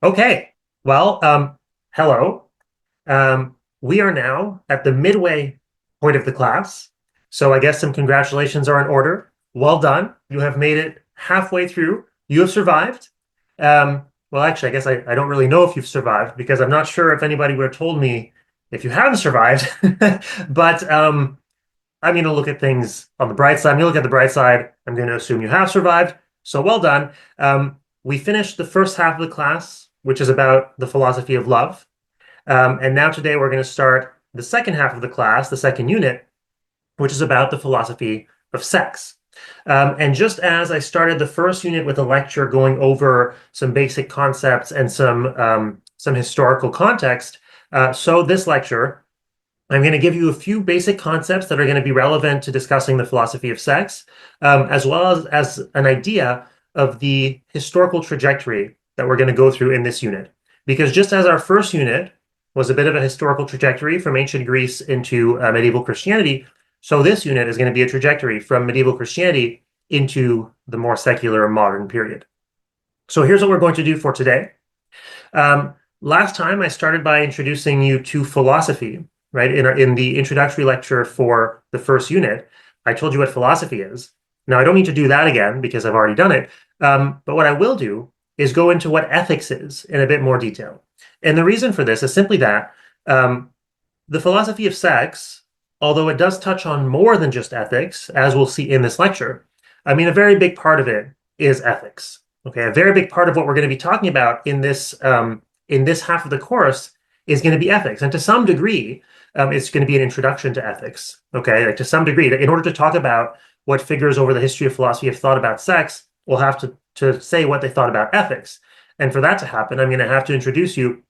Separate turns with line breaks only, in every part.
Okay. Well, hello. We are now at the midway point of the class. So I guess some congratulations are in order. Well done. You have made it halfway through. You have survived. Well, actually, I guess I don't really know if you've survived because I'm not sure if anybody would have told me if you haven't survived. But I'm going to look at things on the bright side. I'm going to look at the bright side. I'm going to assume you have survived. So well done. We finished the first half of the class, which is about the philosophy of love. And now today we're going to start the second half of the class, the second unit, which is about the philosophy of sex. And just as I started the first unit with a lecture going over some basic concepts and some historical context, so this lecture I'm going to give you a few basic concepts that are going to be relevant to discussing the philosophy of sex, as well as an idea of the historical trajectory that we're going to go through in this unit. Because just as our first unit was a bit of a historical trajectory from ancient Greece into medieval Christianity, so this unit is going to be a trajectory from medieval Christianity into the more secular modern period. So here's what we're going to do for today. Last time I started by introducing you to philosophy, right? In the introductory lecture for the first unit, I told you what philosophy is. Now, I don't need to do that again because I've already done it. But what I will do is go into what ethics is in a bit more detail. And the reason for this is simply that the philosophy of sex, although it does touch on more than just ethics, as we'll see in this lecture, I mean, a very big part of it is ethics. Okay, a very big part of what we're going to be talking about in this half of the course is going to be ethics, and to some degree, it's going to be an introduction to ethics. Okay, like to some degree, in order to talk about what figures over the history of philosophy have thought about sex, we'll have to say what they thought about ethics. And for that to happen, I'm going to have to introduce you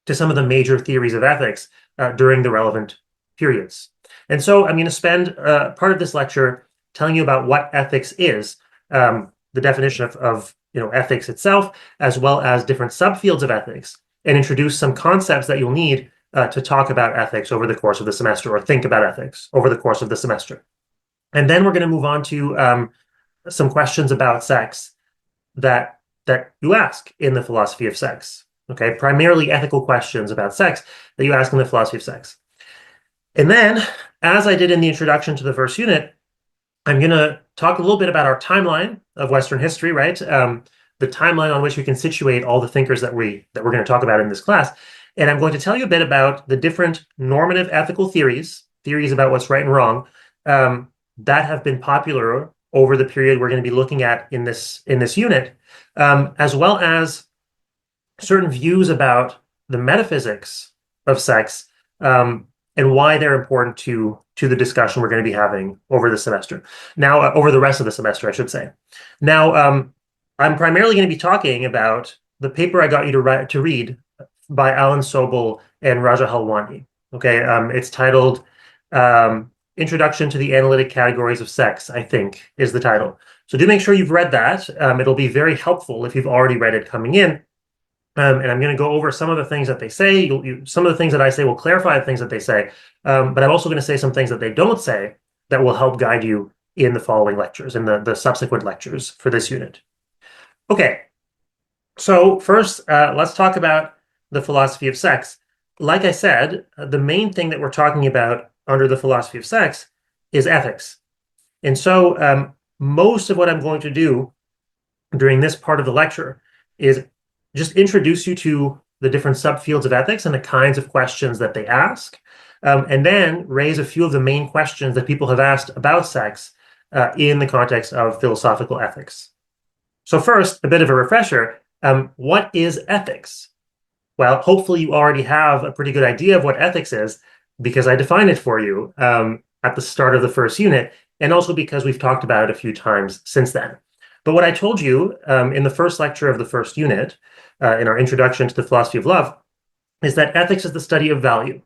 to some of the major theories of ethics during the relevant periods. And so I'm going to spend part of this lecture telling you about what ethics is, the definition of ethics itself, as well as different subfields of ethics, and introduce some concepts that you'll need to talk about ethics over the course of the semester, or think about ethics over the course of the semester. And then we're going to move on to some questions about sex that you ask in the philosophy of sex. Okay, primarily ethical questions about sex that you ask in the philosophy of sex. And then, as I did in the introduction to the first unit, I'm going to talk a little bit about our timeline of Western history, right? The timeline on which we can situate all the thinkers that we're going to talk about in this class. And I'm going to tell you a bit about the different normative ethical theories about what's right and wrong, that have been popular over the period we're going to be looking at in this unit, as well as certain views about the metaphysics of sex, and why they're important to the discussion we're going to be having over the semester. Now, over the rest of the semester, I should say. Now, I'm primarily going to be talking about the paper I got you to read by Alan Sobel and Raja Halwani. Okay, it's titled Introduction to the Analytic Categories of Sex, I think, is the title. So do make sure you've read that. It'll be very helpful if you've already read it coming in. And I'm going to go over some of the things that they say. Some of the things that I say will clarify the things that they say. But I'm also going to say some things that they don't say that will help guide you in the following lectures, in the subsequent lectures for this unit. Okay, so first, let's talk about the philosophy of sex. Like I said, the main thing that we're talking about under the philosophy of sex is ethics. And so most of what I'm going to do during this part of the lecture is just introduce you to the different subfields of ethics and the kinds of questions that they ask, and then raise a few of the main questions that people have asked about sex in the context of philosophical ethics. So first, a bit of a refresher. What is ethics? Well, hopefully you already have a pretty good idea of what ethics is because I defined it for you at the start of the first unit, and also because we've talked about it a few times since then. But what I told you in the first lecture of the first unit, in our introduction to the philosophy of love, is that ethics is the study of value.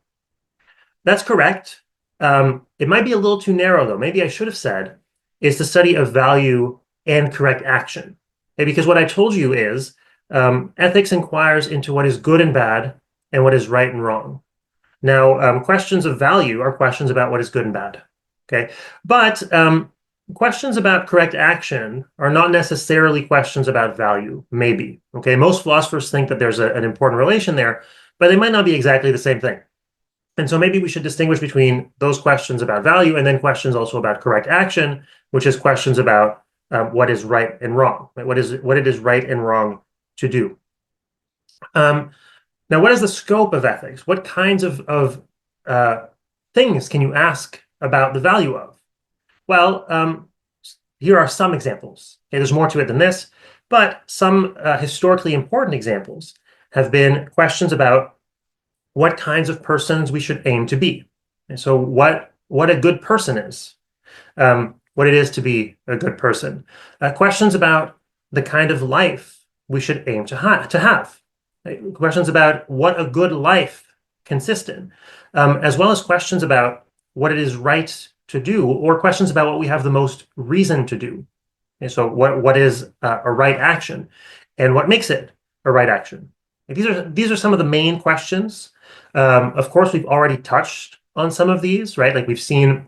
That's correct. It might be a little too narrow, though. Maybe I should have said it's the study of value and correct action. Okay, because what I told you is ethics inquires into what is good and bad and what is right and wrong. Now, questions of value are questions about what is good and bad. Okay, but questions about correct action are not necessarily questions about value, maybe. Okay, most philosophers think that there's an important relation there, but they might not be exactly the same thing. And so maybe we should distinguish between those questions about value and then questions also about correct action, which is questions about what is right and wrong, right? What it is right and wrong to do. Um, Now, what is the scope of ethics? What kinds of uh, things can you ask about the value of? Well, here are some examples. Okay, there's more to it than this, but some historically important examples have been questions about what kinds of persons we should aim to be. And so, what a good person is, what it is to be a good person. Questions about the kind of life we should aim to have. Questions about what a good life consists in, as well as questions about what it is right to do, or questions about what we have the most reason to do. And so, what is a right action, and what makes it a right action? These are some of the main questions. Of course, we've already touched on some of these, right? Like we've seen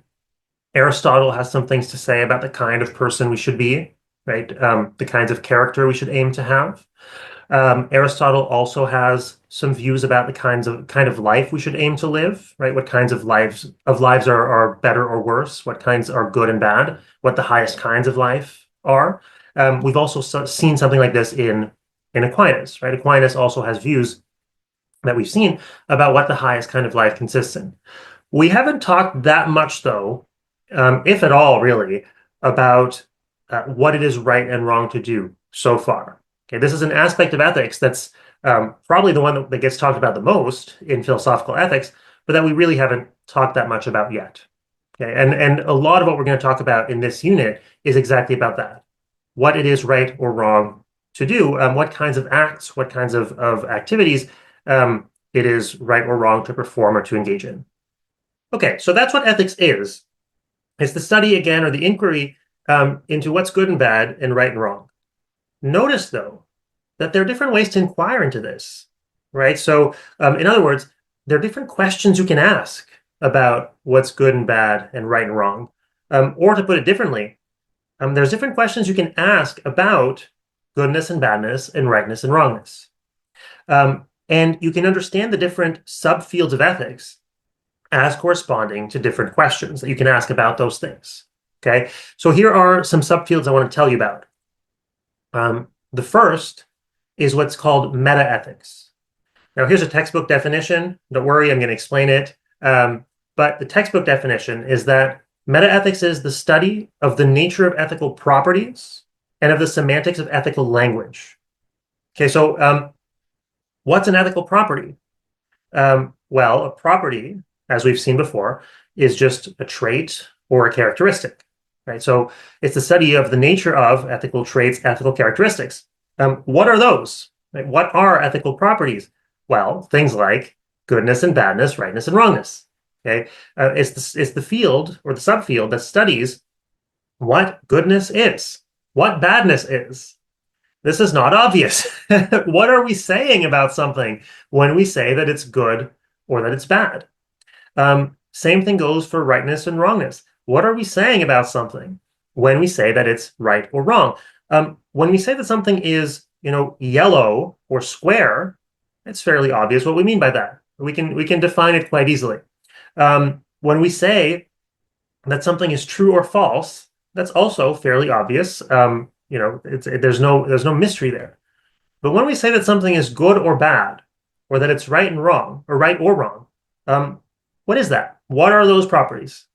Aristotle has some things to say about the kind of person we should be, right? The kinds of character we should aim to have. Aristotle also has some views about the kind of life we should aim to live, right? What kinds of lives are better or worse? What kinds are good and bad? What the highest kinds of life are? We've also seen something like this in Aquinas, right? Aquinas also has views that we've seen about what the highest kind of life consists in. We haven't talked that much, though, if at all, really, about what it is right and wrong to do so far. Okay, this is an aspect of ethics that's probably the one that gets talked about the most in philosophical ethics, but that we really haven't talked that much about yet. Okay, and a lot of what we're going to talk about in this unit is exactly about that. What it is right or wrong to do, what kinds of acts, what kinds of activities it is right or wrong to perform or to engage in. Okay, so that's what ethics is. It's the study again or the inquiry into what's good and bad and right and wrong. Notice, though, that there are different ways to inquire into this, right? So, in other words, there are different questions you can ask about what's good and bad and right and wrong. Or to put it differently, there's different questions you can ask about goodness and badness and rightness and wrongness. And you can understand the different subfields of ethics as corresponding to different questions that you can ask about those things. Okay, so here are some subfields I want to tell you about. The first is what's called meta-ethics. Now, here's a textbook definition. Don't worry, I'm going to explain it. But the textbook definition is that meta-ethics is the study of the nature of ethical properties and of the semantics of ethical language. Okay, so what's an ethical property? Well, a property, as we've seen before, is just a trait or a characteristic, right? So it's the study of the nature of ethical traits, ethical characteristics. What are those? Right? What are ethical properties? Well, things like goodness and badness, rightness and wrongness. Okay, it's the field or the subfield that studies what goodness is, what badness is. This is not obvious. What are we saying about something when we say that it's good or that it's bad? Same thing goes for rightness and wrongness. What are we saying about something when we say that it's right or wrong? When we say that something is, yellow or square, it's fairly obvious what we mean by that. We can define it quite easily. When we say that something is true or false, that's also fairly obvious. There's no mystery there. But when we say that something is good or bad, or that it's right and wrong, or right or wrong, what is that? What are those properties?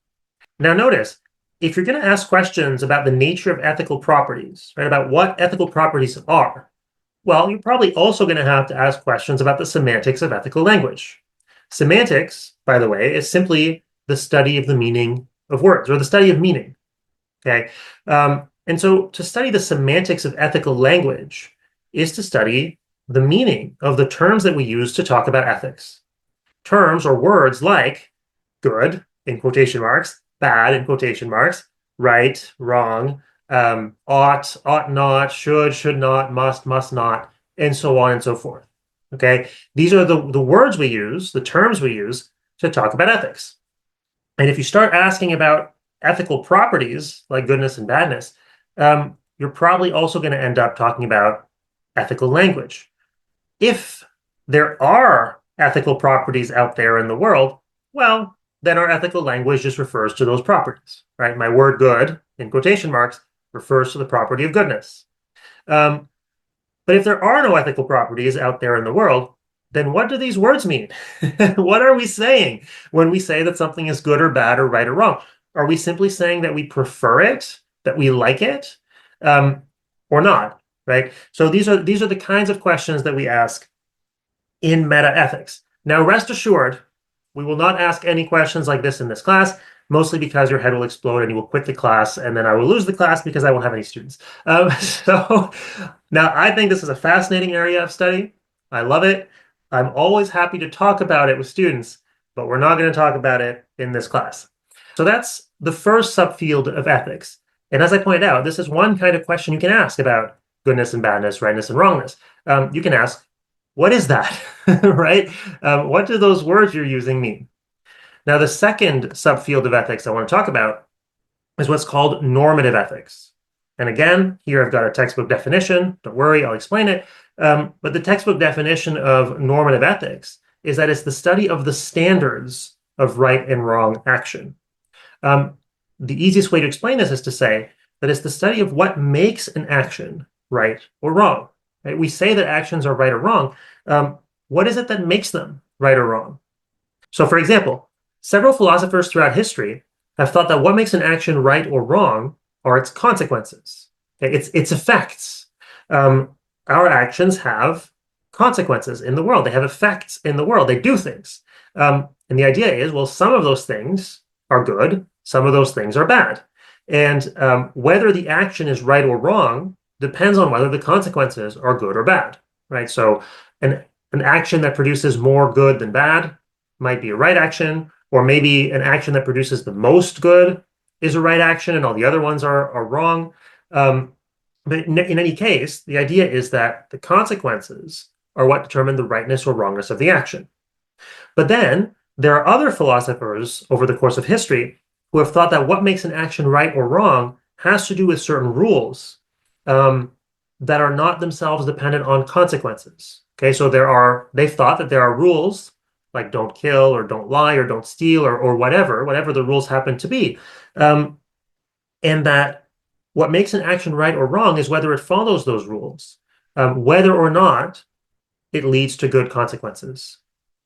Now, notice, if you're going to ask questions about the nature of ethical properties, right, about what ethical properties are, well, you're probably also going to have to ask questions about the semantics of ethical language. Semantics, by the way, is simply the study of the meaning of words, or the study of meaning. Okay, and so to study the semantics of ethical language is to study the meaning of the terms that we use to talk about ethics. Terms or words like good, in quotation marks, bad, in quotation marks, right, wrong, ought not, should not, must not, and so on and so forth. Okay, these are the words we use, the terms we use to talk about ethics. And if you start asking about ethical properties like goodness and badness, you're probably also going to end up talking about ethical language. If there are ethical properties out there in the world, well, then our ethical language just refers to those properties, right? My word good, in quotation marks, refers to the property of goodness. Um, but if there are no ethical properties out there in the world, then what do these words mean? What are we saying when we say that something is good or bad or right or wrong? Are we simply saying that we prefer it, that we like it, um, or not? Right. So these are the kinds of questions that we ask in meta ethics. Now, rest assured, we will not ask any questions like this in this class, mostly because your head will explode and you will quit the class, and then I will lose the class because I won't have any students. So now I think this is a fascinating area of study. I love it. I'm always happy to talk about it with students, but we're not going to talk about it in this class. So that's the first subfield of ethics. And as I pointed out, this is one kind of question you can ask about goodness and badness, rightness and wrongness. You can ask, what is that? Right? What do those words you're using mean? Now, the second subfield of ethics I want to talk about is what's called normative ethics. And again, here I've got a textbook definition. Don't worry, I'll explain it. But the textbook definition of normative ethics is that it's the study of the standards of right and wrong action. The easiest way to explain this is to say that it's the study of what makes an action right or wrong. Right? We say that actions are right or wrong. What is it that makes them right or wrong? So, for example, several philosophers throughout history have thought that what makes an action right or wrong are its consequences. Okay? Its effects. Our actions have consequences in the world. They have effects in the world. They do things. And the idea is, well, some of those things are good, some of those things are bad. And whether the action is right or wrong depends on whether the consequences are good or bad, right? So an action that produces more good than bad might be a right action, or maybe an action that produces the most good is a right action and all the other ones are wrong. But in any case, the idea is that the consequences are what determine the rightness or wrongness of the action. But then there are other philosophers over the course of history who have thought that what makes an action right or wrong has to do with certain rules that are not themselves dependent on consequences. Okay, so they've thought that there are rules like don't kill or don't lie or don't steal or whatever the rules happen to be. And that what makes an action right or wrong is whether it follows those rules, whether or not it leads to good consequences.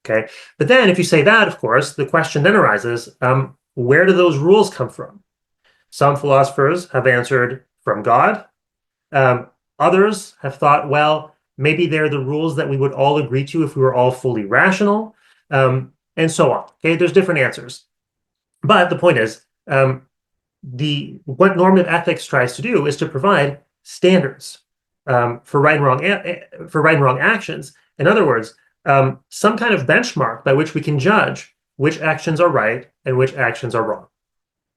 Okay, but then if you say that, of course, the question then arises, where do those rules come from? Some philosophers have answered from God. Others have thought, well, maybe they're the rules that we would all agree to if we were all fully rational, and so on. Okay, there's different answers. But the point is, what normative ethics tries to do is to provide standards for right and wrong actions. In other words, some kind of benchmark by which we can judge which actions are right and which actions are wrong.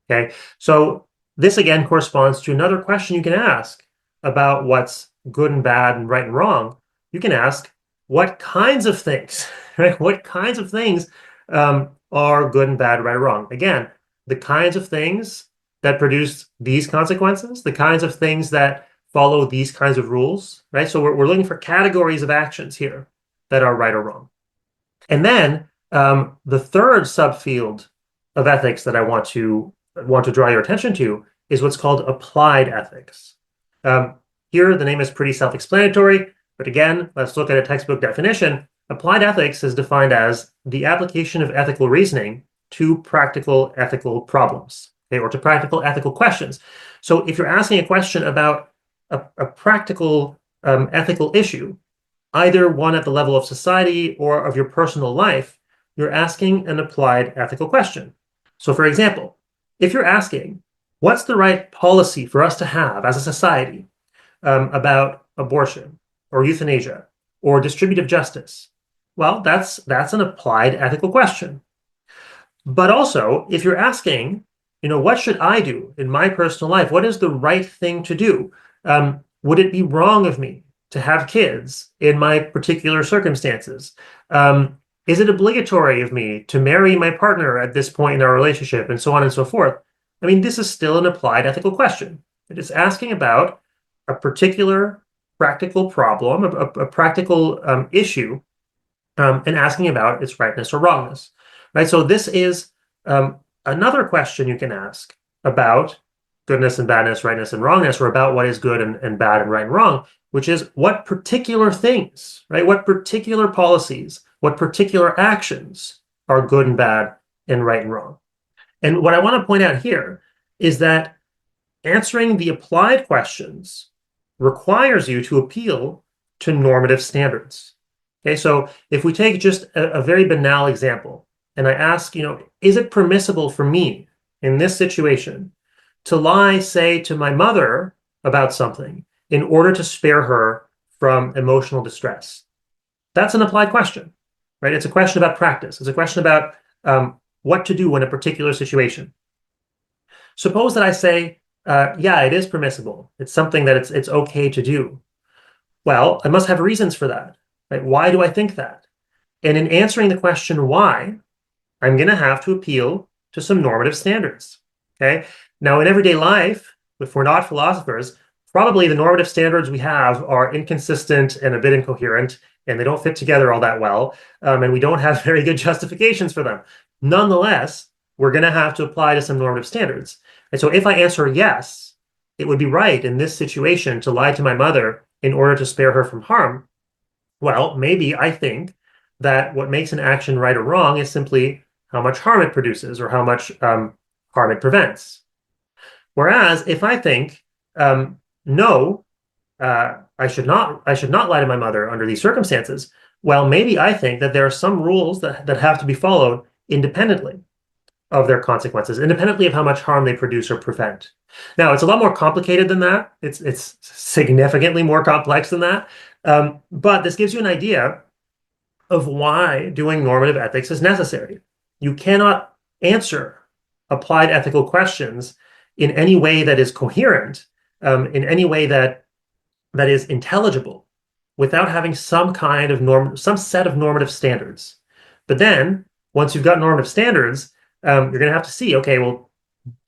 Okay, so this again corresponds to another question you can ask about what's good and bad and right and wrong. You can ask what kinds of things, right? What kinds of things are good and bad, right or wrong? Again, the kinds of things that produce these consequences, the kinds of things that follow these kinds of rules, right? So we're looking for categories of actions here that are right or wrong. And then the third subfield of ethics that I want to draw your attention to is what's called applied ethics. Here, the name is pretty self-explanatory, but again, let's look at a textbook definition. Applied ethics is defined as the application of ethical reasoning to practical ethical problems, okay, or to practical ethical questions. So if you're asking a question about a practical ethical issue, either one at the level of society or of your personal life, you're asking an applied ethical question. So for example, if you're asking, what's the right policy for us to have as a society about abortion or euthanasia or distributive justice? Well, that's an applied ethical question. But also, if you're asking, what should I do in my personal life? What is the right thing to do? Would it be wrong of me to have kids in my particular circumstances? Is it obligatory of me to marry my partner at this point in our relationship, and so on and so forth? I mean, this is still an applied ethical question. It is asking about a particular practical problem, a practical issue, and asking about its rightness or wrongness, right? So this is another question you can ask about goodness and badness, rightness and wrongness, or about what is good and bad and right and wrong, which is what particular things, right? What particular policies, what particular actions are good and bad and right and wrong. And what I want to point out here is that answering the applied questions requires you to appeal to normative standards. Okay, so if we take just a very banal example, and I ask, is it permissible for me in this situation to lie, say, to my mother about something in order to spare her from emotional distress? That's an applied question, right? It's a question about practice. It's a question about what to do in a particular situation. Suppose that I say, yeah, it is permissible. It's something that it's okay to do. Well, I must have reasons for that, right? Why do I think that? And in answering the question why, I'm going to have to appeal to some normative standards. Okay. Now, in everyday life, if we're not philosophers, probably the normative standards we have are inconsistent and a bit incoherent, and they don't fit together all that well. And we don't have very good justifications for them. Nonetheless, we're going to have to apply to some normative standards. And so if I answer yes, it would be right in this situation to lie to my mother in order to spare her from harm. Well, maybe I think that what makes an action right or wrong is simply how much harm it produces or how much harm it prevents. Whereas if I think, no, I should not lie to my mother under these circumstances, well, maybe I think that there are some rules that have to be followed independently of their consequences, independently of how much harm they produce or prevent. Now, it's a lot more complicated than that. It's significantly more complex than that. But this gives you an idea of why doing normative ethics is necessary. You cannot answer applied ethical questions in any way that is coherent, in any way that is intelligible, without having some kind of some set of normative standards. But then, once you've got normative standards, you're going to have to see, okay, well,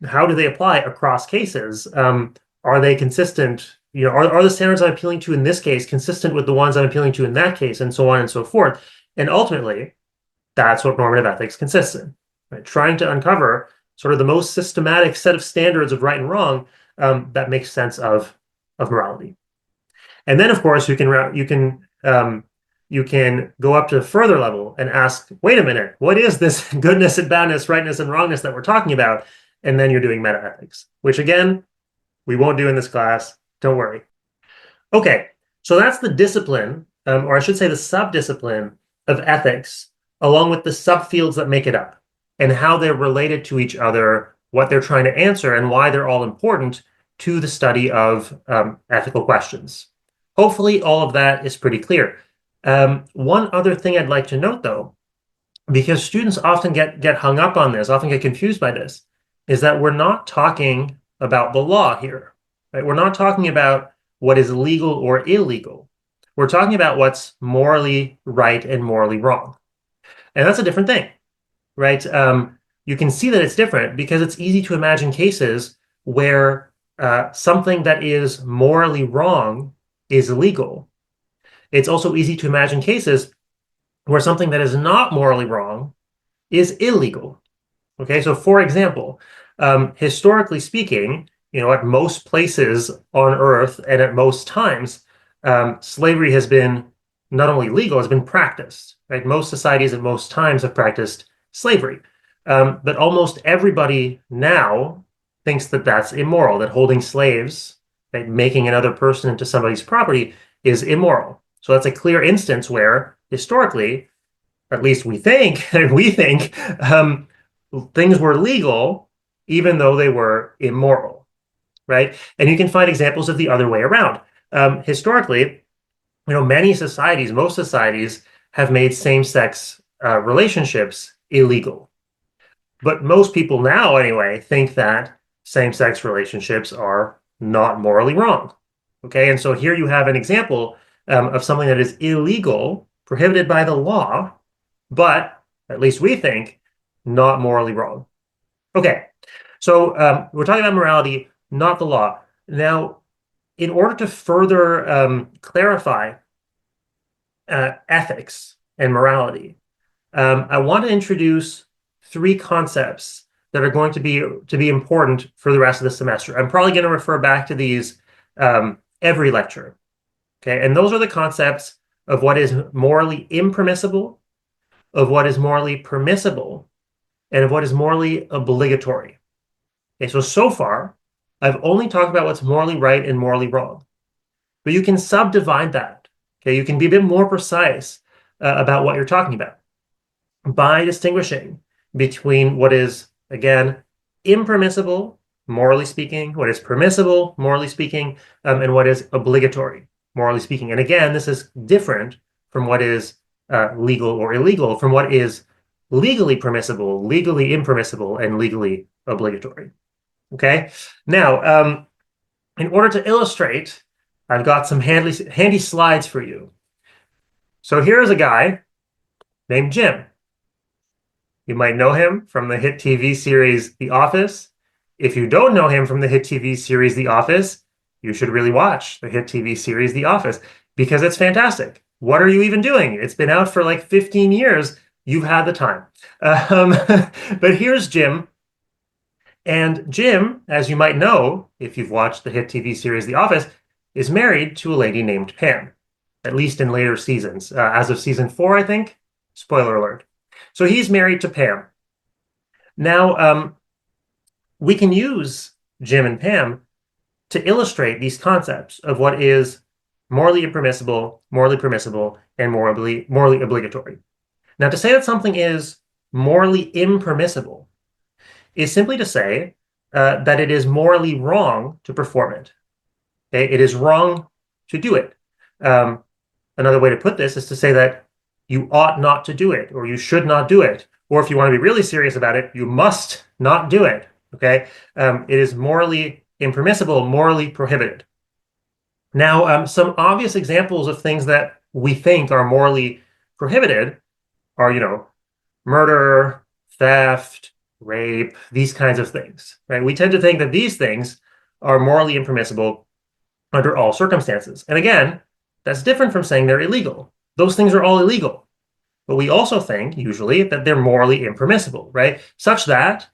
how do they apply across cases? Are they consistent? Are the standards I'm appealing to in this case consistent with the ones I'm appealing to in that case, and so on and so forth? And ultimately, that's what normative ethics consists in, right? Trying to uncover sort of the most systematic set of standards of right and wrong that makes sense of morality. And then, of course, you can go up to a further level and ask, wait a minute, what is this goodness and badness, rightness and wrongness that we're talking about? And then you're doing meta-ethics, which again, we won't do in this class. Don't worry. Okay, so that's the discipline, or I should say the subdiscipline of ethics, along with the subfields that make it up, and how they're related to each other, what they're trying to answer, and why they're all important to the study of ethical questions. Hopefully, all of that is pretty clear. One other thing I'd like to note, though, because students often get hung up on this, often get confused by this, is that we're not talking about the law here, right? We're not talking about what is legal or illegal. We're talking about what's morally right and morally wrong. And that's a different thing, right? You can see that it's different because it's easy to imagine cases where something that is morally wrong is illegal. It's also easy to imagine cases where something that is not morally wrong is illegal. Okay, so for example, historically speaking, at most places on Earth and at most times, slavery has been not only legal, it's been practiced, right? Most societies at most times have practiced slavery. But almost everybody now thinks that that's immoral, that holding slaves, right, making another person into somebody's property is immoral. So that's a clear instance where historically, at least we think, things were legal even though they were immoral, right? And you can find examples of the other way around. Historically, many societies, most societies have made same-sex relationships illegal. But most people now, anyway, think that same-sex relationships are not morally wrong. Okay, and so here you have an example of something that is illegal, prohibited by the law, but at least we think not morally wrong. Okay, So we're talking about morality, not the law. Now, in order to further clarify ethics and morality, I want to introduce three concepts that are going to be important for the rest of the semester. I'm probably going to refer back to these every lecture. Okay, and those are the concepts of what is morally impermissible, of what is morally permissible, and of what is morally obligatory. Okay, so far, I've only talked about what's morally right and morally wrong. But you can subdivide that. Okay, you can be a bit more precise about what you're talking about by distinguishing between what is, again, impermissible, morally speaking, what is permissible, morally speaking, and what is obligatory, morally speaking. And again, this is different from what is legal or illegal, from what is legally permissible, legally impermissible, and legally obligatory. Okay. Now, in order to illustrate, I've got some handy slides for you. So here's a guy named Jim. You might know him from the hit TV series The Office. If you don't know him from the hit TV series The Office, you should really watch the hit TV series The Office because it's fantastic. What are you even doing? It's been out for like 15 years. You've had the time. Um, but here's Jim. And Jim, as you might know, if you've watched the hit TV series The Office, is married to a lady named Pam, at least in later seasons. As of season 4, I think. Spoiler alert. So he's married to Pam. Now, we can use Jim and Pam to illustrate these concepts of what is morally impermissible, morally permissible, and morally obligatory. Now, to say that something is morally impermissible is simply to say that it is morally wrong to perform it. Okay? It is wrong to do it. Another way to put this is to say that you ought not to do it, or you should not do it. Or if you want to be really serious about it, you must not do it. Okay? It is morally impermissible, morally prohibited. Now, some obvious examples of things that we think are morally prohibited are, murder, theft, rape, these kinds of things, right? We tend to think that these things are morally impermissible under all circumstances. And again, that's different from saying they're illegal. Those things are all illegal. But we also think, usually, that they're morally impermissible, right? Such that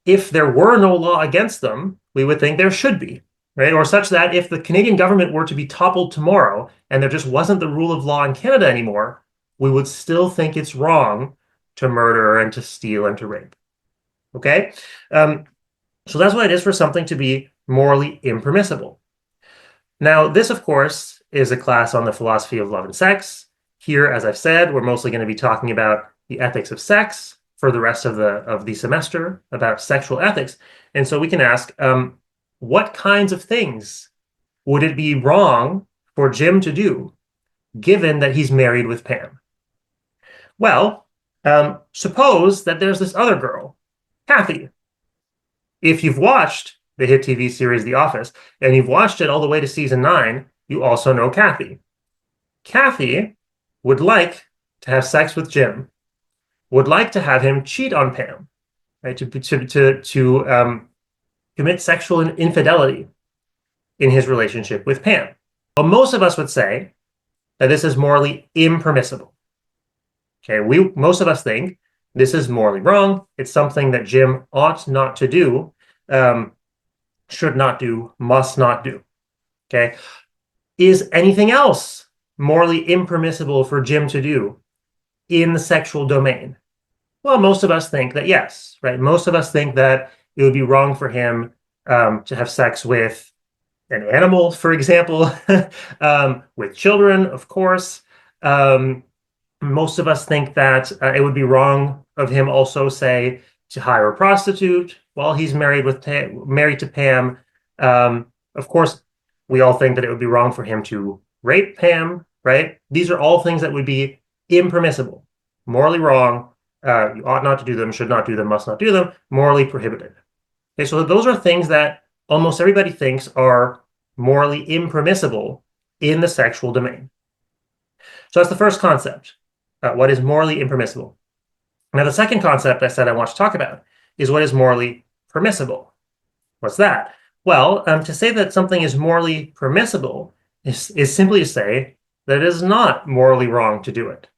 if there were no law against them, we would think there should be, right? Or such that if the Canadian government were to be toppled tomorrow and there just wasn't the rule of law in Canada anymore, we would still think it's wrong to murder and to steal and to rape. Okay? So that's what it is for something to be morally impermissible. Now, this, of course, is a class on the philosophy of love and sex. Here, as I've said, we're mostly going to be talking about the ethics of sex for the rest of the semester, about sexual ethics. And so we can ask, what kinds of things would it be wrong for Jim to do, given that he's married with Pam? Well, suppose that there's this other girl, Kathy. If you've watched the hit TV series The Office, and you've watched it all the way to season 9, you also know Kathy. Kathy would like to have sex with Jim, would like to have him cheat on Pam, right? To commit sexual infidelity in his relationship with Pam. Well, most of us would say that this is morally impermissible. Okay, most of us think this is morally wrong. It's something that Jim ought not to do, should not do, must not do. Okay, is anything else morally impermissible for Jim to do in the sexual domain? Well, most of us think that yes, right? Most of us think that it would be wrong for him to have sex with an animal, for example, with children, of course. Most of us think that it would be wrong of him also, say, to hire a prostitute while he's married to Pam. Of course, we all think that it would be wrong for him to rape Pam, right? These are all things that would be impermissible, morally wrong. You ought not to do them, should not do them, must not do them, morally prohibited. Okay, so those are things that almost everybody thinks are morally impermissible in the sexual domain. So that's the first concept, what is morally impermissible. Now, the second concept I said I want to talk about is what is morally permissible. What's that? Well, to say that something is morally permissible is simply to say that it is not morally wrong to do it.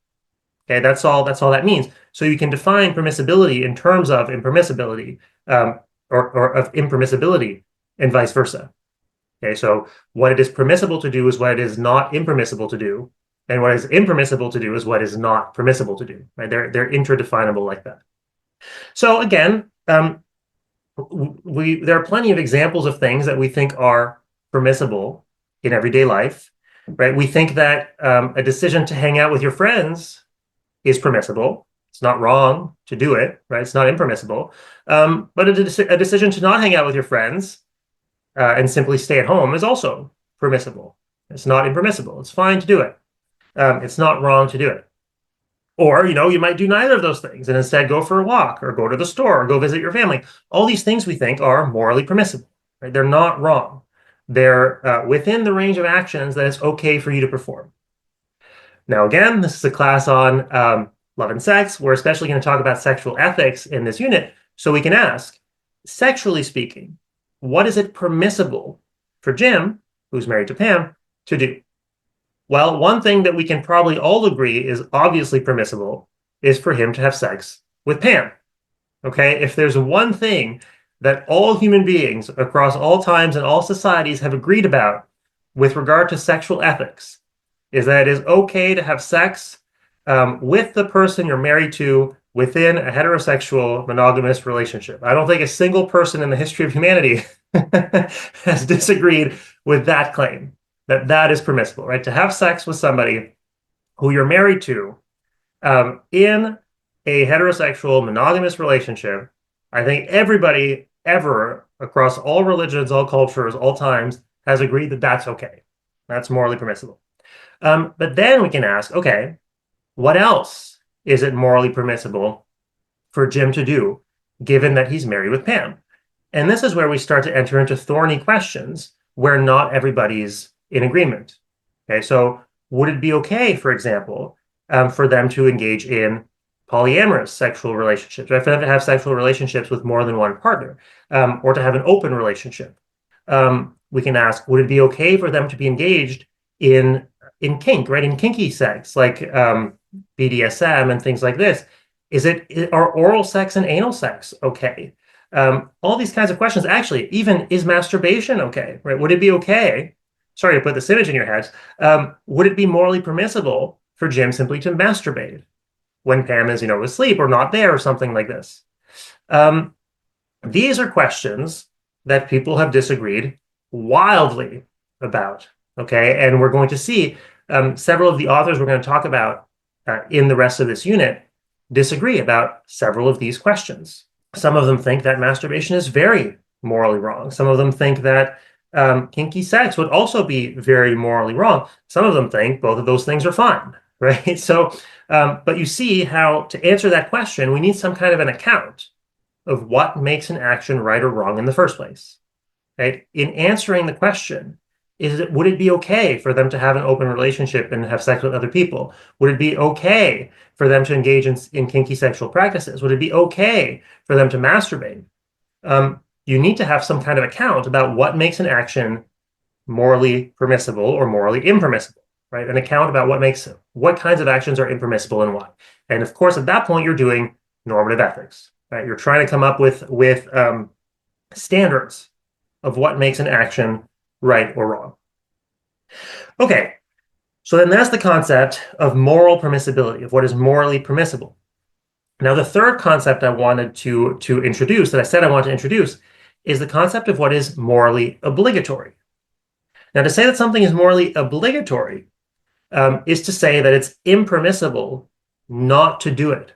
Okay, that's all that means. So you can define permissibility in terms of impermissibility, um, or of impermissibility, and vice versa. Okay, so what it is permissible to do is what it is not impermissible to do, and what is impermissible to do is what is not permissible to do. Right? They're interdefinable like that. So again, we there are plenty of examples of things that we think are permissible in everyday life. Right? We think that a decision to hang out with your friends is permissible. It's not wrong to do it, right? It's not impermissible. But a decision to not hang out with your friends and simply stay at home is also permissible. It's not impermissible. It's fine to do it. It's not wrong to do it. Or, you might do neither of those things and instead go for a walk or go to the store or go visit your family. All these things we think are morally permissible, right? They're not wrong. They're within the range of actions that it's okay for you to perform. Now, again, this is a class on love and sex. We're especially going to talk about sexual ethics in this unit. So we can ask, sexually speaking, what is it permissible for Jim, who's married to Pam, to do? Well, one thing that we can probably all agree is obviously permissible is for him to have sex with Pam. Okay? If there's one thing that all human beings across all times and all societies have agreed about with regard to sexual ethics, is that it is okay to have sex with the person you're married to within a heterosexual monogamous relationship. I don't think a single person in the history of humanity has disagreed with that claim, that that is permissible, right? To have sex with somebody who you're married to in a heterosexual monogamous relationship, I think everybody ever across all religions, all cultures, all times has agreed that that's okay. That's morally permissible. But then we can ask, okay, what else is it morally permissible for Jim to do, given that he's married with Pam? And this is where we start to enter into thorny questions where not everybody's in agreement. Okay, so would it be okay, for example, for them to engage in polyamorous sexual relationships, right? For them to have sexual relationships with more than one partner, or to have an open relationship? We can ask, would it be okay for them to be engaged in kink, right? In kinky sex, like BDSM and things like this. Are oral sex and anal sex okay? All these kinds of questions. Actually, even is masturbation okay? Right? Would it be okay? Sorry to put this image in your heads. Would it be morally permissible for Jim simply to masturbate when Pam is, asleep or not there or something like this? These are questions that people have disagreed wildly about. Okay, and we're going to see several of the authors we're going to talk about in the rest of this unit disagree about several of these questions. Some of them think that masturbation is very morally wrong. Some of them think that kinky sex would also be very morally wrong. Some of them think both of those things are fine, right? So, but you see how to answer that question, we need some kind of an account of what makes an action right or wrong in the first place, right? In answering the question, would it be okay for them to have an open relationship and have sex with other people? Would it be okay for them to engage in kinky sexual practices? Would it be okay for them to masturbate? You need to have some kind of account about what makes an action morally permissible or morally impermissible, right? An account about what kinds of actions are impermissible and why. And of course, at that point, you're doing normative ethics, right? You're trying to come up with standards of what makes an action right or wrong. Okay, so then that's the concept of moral permissibility, of what is morally permissible. Now, the third concept I wanted to introduce, that I said I want to introduce, is the concept of what is morally obligatory. Now, to say that something is morally obligatory is to say that it's impermissible not to do it.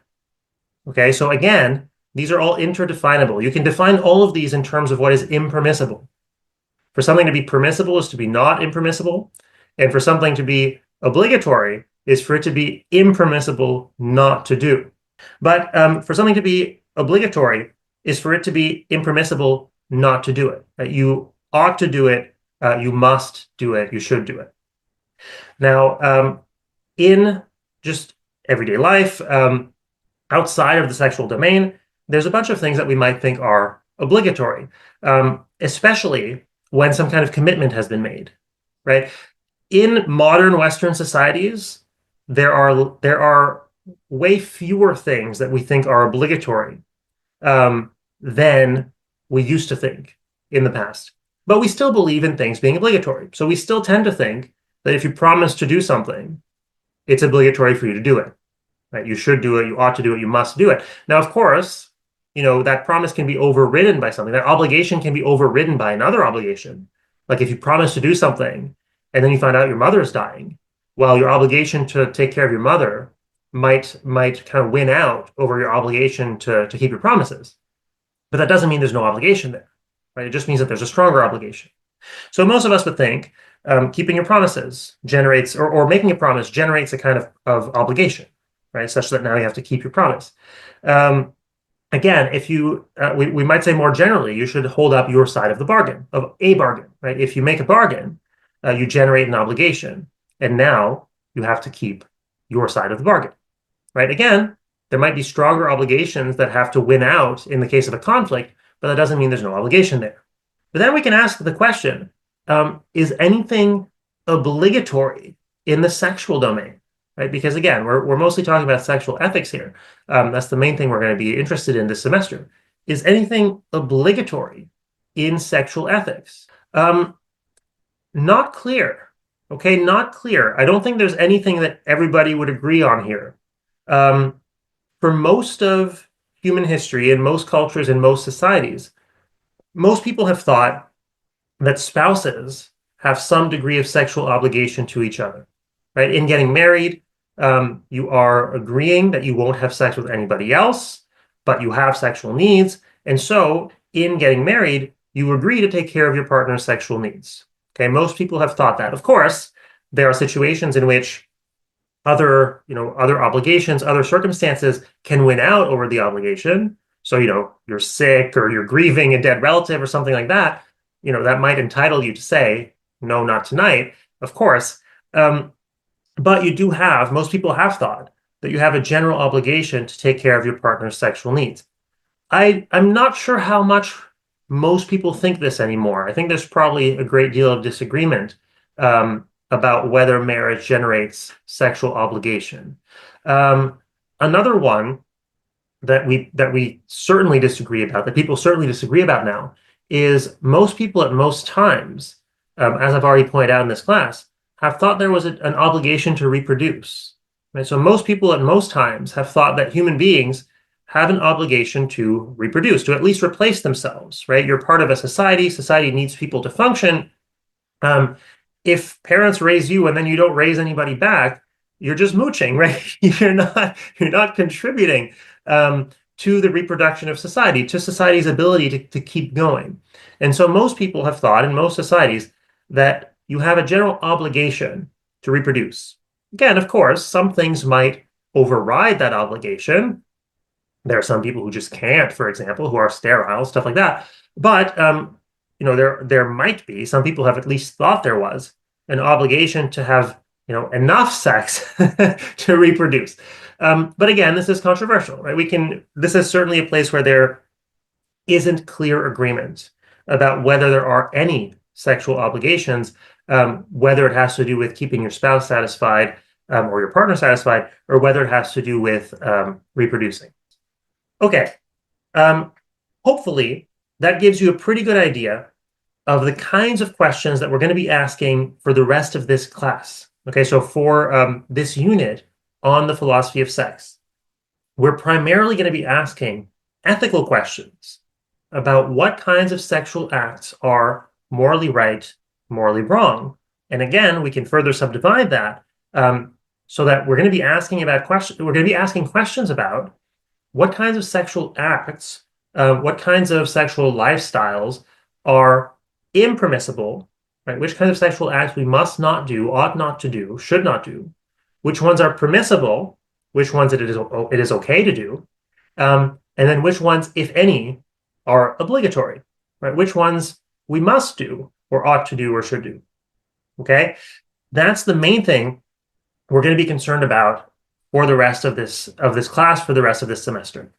Okay, so again, these are all interdefinable. You can define all of these in terms of what is impermissible. For something to be permissible is to be not impermissible, and for something to be obligatory is for it to be impermissible not to do. But for something to be obligatory is for it to be impermissible not to do it. You ought to do it, you must do it, you should do it. Now, in just everyday life, outside of the sexual domain, there's a bunch of things that we might think are obligatory. especially when some kind of commitment has been made, right? In modern Western societies, there are way fewer things that we think are obligatory than we used to think in the past. But we still believe in things being obligatory. So we still tend to think that if you promise to do something, it's obligatory for you to do it. Right? You should do it, you ought to do it, you must do it. Now, of course, that promise can be overridden by something. That obligation can be overridden by another obligation. Like if you promise to do something and then you find out your mother is dying, well, your obligation to take care of your mother might kind of win out over your obligation to keep your promises. But that doesn't mean there's no obligation there, right? It just means that there's a stronger obligation. So most of us would think keeping your promises generates, or making a promise generates a kind of obligation, right? Such that now you have to keep your promise. Um, Again, if we might say more generally, you should hold up your side of the bargain, of a bargain, right? If you make a bargain, you generate an obligation, and now you have to keep your side of the bargain, right? Again, there might be stronger obligations that have to win out in the case of a conflict, but that doesn't mean there's no obligation there. But then we can ask the question, is anything obligatory in the sexual domain? Right? Because again, we're mostly talking about sexual ethics here. That's the main thing we're going to be interested in this semester. Is anything obligatory in sexual ethics? Not clear. Okay, not clear. I don't think there's anything that everybody would agree on here. For most of human history, in most cultures, in most societies, most people have thought that spouses have some degree of sexual obligation to each other, right? In getting married, you are agreeing that you won't have sex with anybody else, but you have sexual needs. And so in getting married, you agree to take care of your partner's sexual needs. Okay, most people have thought that. Of course, there are situations in which other obligations, other circumstances can win out over the obligation. So, you're sick or you're grieving a dead relative or something like that, that might entitle you to say, no, not tonight, of course. But most people have thought that you have a general obligation to take care of your partner's sexual needs. I'm not sure how much most people think this anymore. I think there's probably a great deal of disagreement about whether marriage generates sexual obligation. Another one that we certainly disagree about, that people certainly disagree about now, is most people at most times, as I've already pointed out in this class, have thought there was an obligation to reproduce. Right? So most people at most times have thought that human beings have an obligation to reproduce, to at least replace themselves, right? You're part of a society. Society needs people to function. If parents raise you and then you don't raise anybody back, you're just mooching, right? You're not contributing to the reproduction of society, to society's ability to keep going. And so most people have thought in most societies that you have a general obligation to reproduce. Again, of course, some things might override that obligation. There are some people who just can't, for example, who are sterile, stuff like that. But there might be, some people have at least thought there was an obligation to have enough sex to reproduce. But again, this is controversial, right? This is certainly a place where there isn't clear agreement about whether there are any sexual obligations, whether it has to do with keeping your spouse satisfied or your partner satisfied, or whether it has to do with reproducing. Okay. Hopefully, that gives you a pretty good idea of the kinds of questions that we're going to be asking for the rest of this class. Okay, so for this unit on the philosophy of sex, we're primarily going to be asking ethical questions about what kinds of sexual acts are morally right, morally wrong. And again, we can further subdivide that so that we're going to be asking questions about what kinds of sexual acts, what kinds of sexual lifestyles are impermissible, right? Which kinds of sexual acts we must not do, ought not to do, should not do. Which ones are permissible, which ones it is okay to do, and then which ones, if any, are obligatory, right? Which ones we must do, or ought to do, or should do. Okay, that's the main thing we're going to be concerned about for the rest of this class, for the rest of this semester.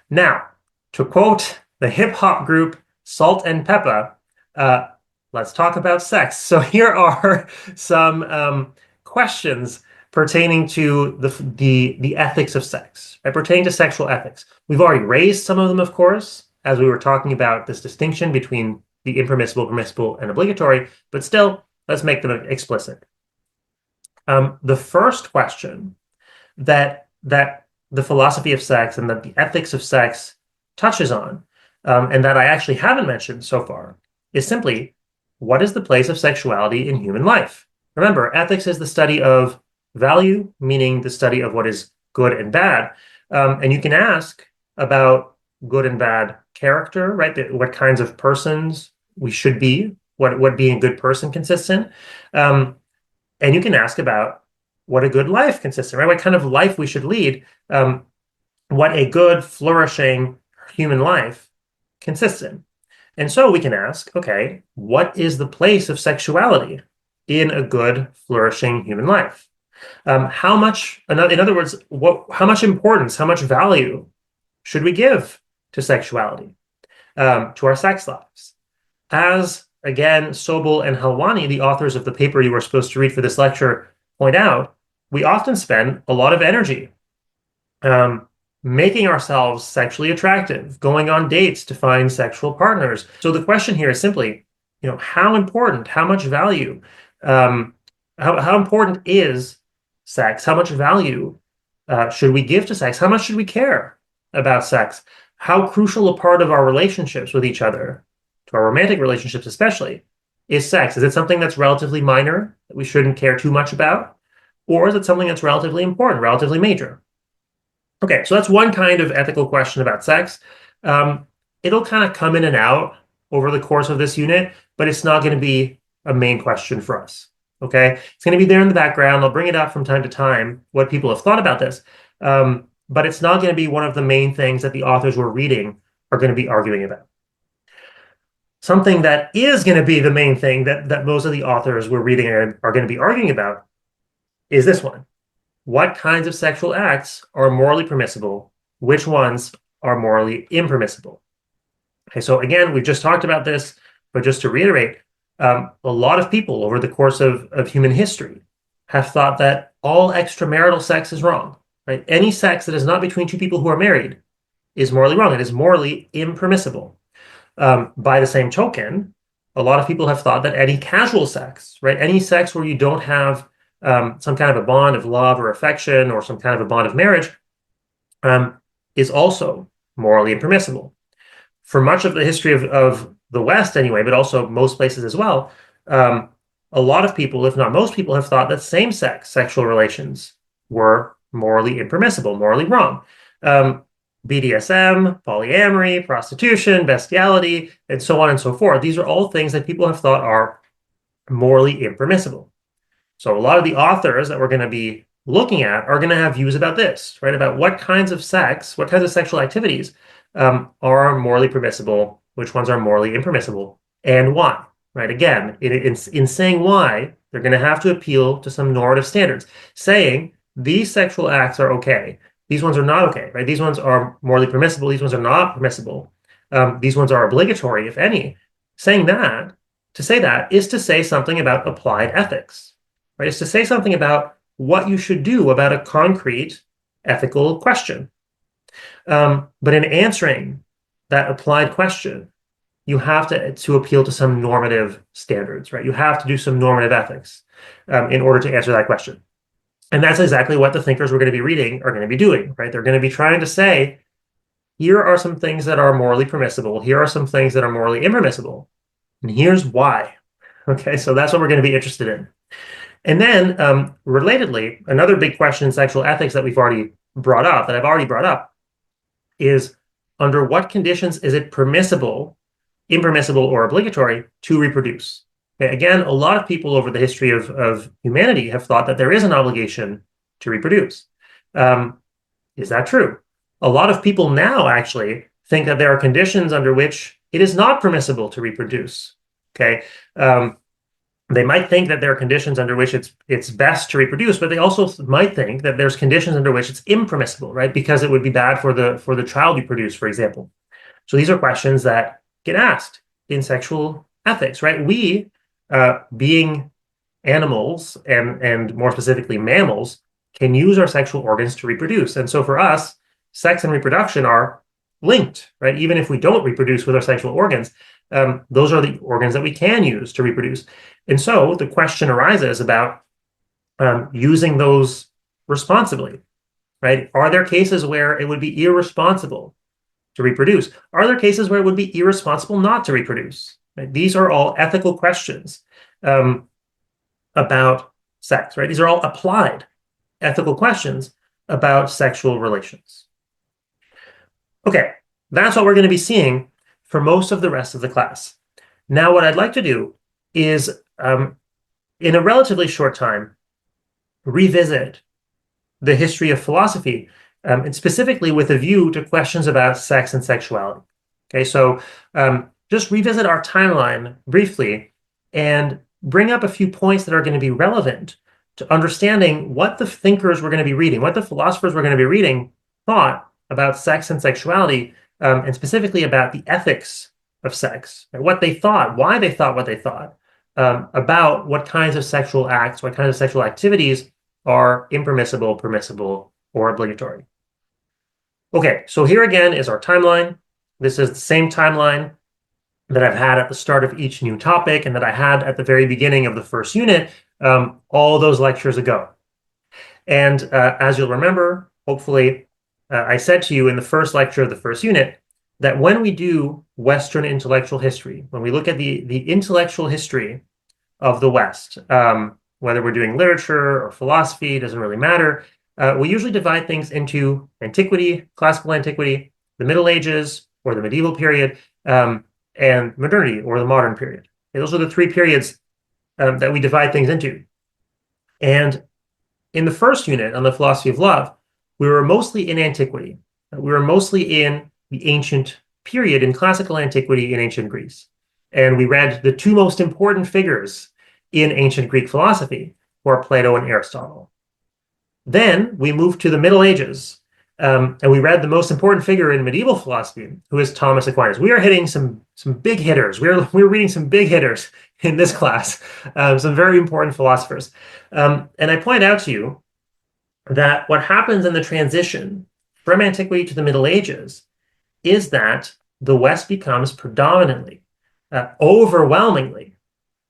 Now, to quote the hip hop group salt and pepper. Uh, let's talk about sex. So here are some questions pertaining to the ethics of sex, right? Pertaining to sexual ethics. We've already raised some of them, of course, as we were talking about this distinction between the impermissible, permissible, and obligatory, but still, let's make them explicit. The first question that the philosophy of sex and that the ethics of sex touches on, and that I actually haven't mentioned so far, is simply what is the place of sexuality in human life? Remember, ethics is the study of value, meaning the study of what is good and bad. And you can ask about good and bad character, right? What kinds of persons we should be, what being a good person consists in. And you can ask about what a good life consists in, right? What kind of life we should lead, what a good, flourishing human life consists in. And so we can ask, okay, what is the place of sexuality in a good, flourishing human life? How much, in other words, how much importance, how much value should we give to sexuality, to our sex lives? As, again, Sobel and Helwani, the authors of the paper you were supposed to read for this lecture, point out, we often spend a lot of energy making ourselves sexually attractive, going on dates to find sexual partners. So the question here is simply, how important, how much value, how important is sex? How much value should we give to sex? How much should we care about sex? How crucial a part of our relationships with each other, to our romantic relationships especially, is sex? Is it something that's relatively minor that we shouldn't care too much about? Or is it something that's relatively important, relatively major? Okay, so that's one kind of ethical question about sex. It'll kind of come in and out over the course of this unit, but it's not going to be a main question for us. Okay, it's going to be there in the background. I'll bring it up from time to time, what people have thought about this. But it's not going to be one of the main things that the authors we're reading are going to be arguing about. Something that is going to be the main thing that most of the authors we're reading are going to be arguing about is this one. What kinds of sexual acts are morally permissible? Which ones are morally impermissible? Okay, so again, we've just talked about this, but just to reiterate, a lot of people over the course of human history have thought that all extramarital sex is wrong, right? Any sex that is not between two people who are married is morally wrong. It is morally impermissible. By the same token, a lot of people have thought that any casual sex, right? Any sex where you don't have some kind of a bond of love or affection or some kind of a bond of marriage is also morally impermissible. For much of the history of the West anyway, but also most places as well, a lot of people, if not most people, have thought that same-sex sexual relations were morally impermissible, morally wrong. BDSM, polyamory, prostitution, bestiality, and so on and so forth. These are all things that people have thought are morally impermissible. So a lot of the authors that we're going to be looking at are going to have views about this, right? About what kinds of sex, what kinds of sexual activities are morally permissible, which ones are morally impermissible, and why, right? Again, in saying why, they're going to have to appeal to some normative standards, saying these sexual acts are okay, these ones are not okay, right? These ones are morally permissible, these ones are not permissible, these ones are obligatory, if any. Saying that, to say that, is to say something about applied ethics, right? It's to say something about what you should do about a concrete ethical question. But in answering that applied question, you have to appeal to some normative standards, right? You have to do some normative ethics in order to answer that question. And that's exactly what the thinkers we're going to be reading are going to be doing, right? They're going to be trying to say, here are some things that are morally permissible. Here are some things that are morally impermissible. And here's why. Okay, so that's what we're going to be interested in. And then, relatedly, another big question in sexual ethics that I've already brought up, is under what conditions is it permissible, impermissible, or obligatory to reproduce? Okay, again, a lot of people over the history of humanity have thought that there is an obligation to reproduce. Is that true? A lot of people now actually think that there are conditions under which it is not permissible to reproduce. Okay. They might think that there are conditions under which it's best to reproduce, but they also might think that there's conditions under which it's impermissible, right? Because it would be bad for the child you produce, for example. So these are questions that get asked in sexual ethics, right? We, being animals and more specifically mammals, can use our sexual organs to reproduce. And so for us, sex and reproduction are linked, right? Even if we don't reproduce with our sexual organs, those are the organs that we can use to reproduce. And so the question arises about using those responsibly, right? Are there cases where it would be irresponsible to reproduce? Are there cases where it would be irresponsible not to reproduce? Right? These are all ethical questions about sex, right? These are all applied ethical questions about sexual relations. Okay, that's what we're going to be seeing for most of the rest of the class. Now, what I'd like to do is, in a relatively short time, revisit the history of philosophy, and specifically with a view to questions about sex and sexuality. Okay, so just revisit our timeline briefly and bring up a few points that are going to be relevant to understanding what the thinkers we're going to be reading, what the philosophers we're going to be reading thought about sex and sexuality, and specifically about the ethics of sex, right? What they thought, why they thought what they thought, about what kinds of sexual acts, what kinds of sexual activities are impermissible, permissible, or obligatory. Okay, so here again is our timeline. This is the same timeline that I've had at the start of each new topic and that I had at the very beginning of the first unit, all those lectures ago. And as you'll remember, hopefully, I said to you in the first lecture of the first unit that when we do Western intellectual history, when we look at the intellectual history of the West, whether we're doing literature or philosophy, doesn't really matter. We usually divide things into antiquity, classical antiquity, the Middle Ages or the medieval period, and modernity or the modern period. And those are the three periods that we divide things into. And in the first unit on the philosophy of love, we were mostly in antiquity. We were mostly in the ancient period, in classical antiquity in ancient Greece. And we read the two most important figures in ancient Greek philosophy, who are Plato and Aristotle. Then we moved to the Middle Ages, and we read the most important figure in medieval philosophy, who is Thomas Aquinas. We are hitting some big hitters. We're reading some big hitters in this class, some very important philosophers. And I point out to you that what happens in the transition from antiquity to the Middle Ages is that the West becomes predominantly, overwhelmingly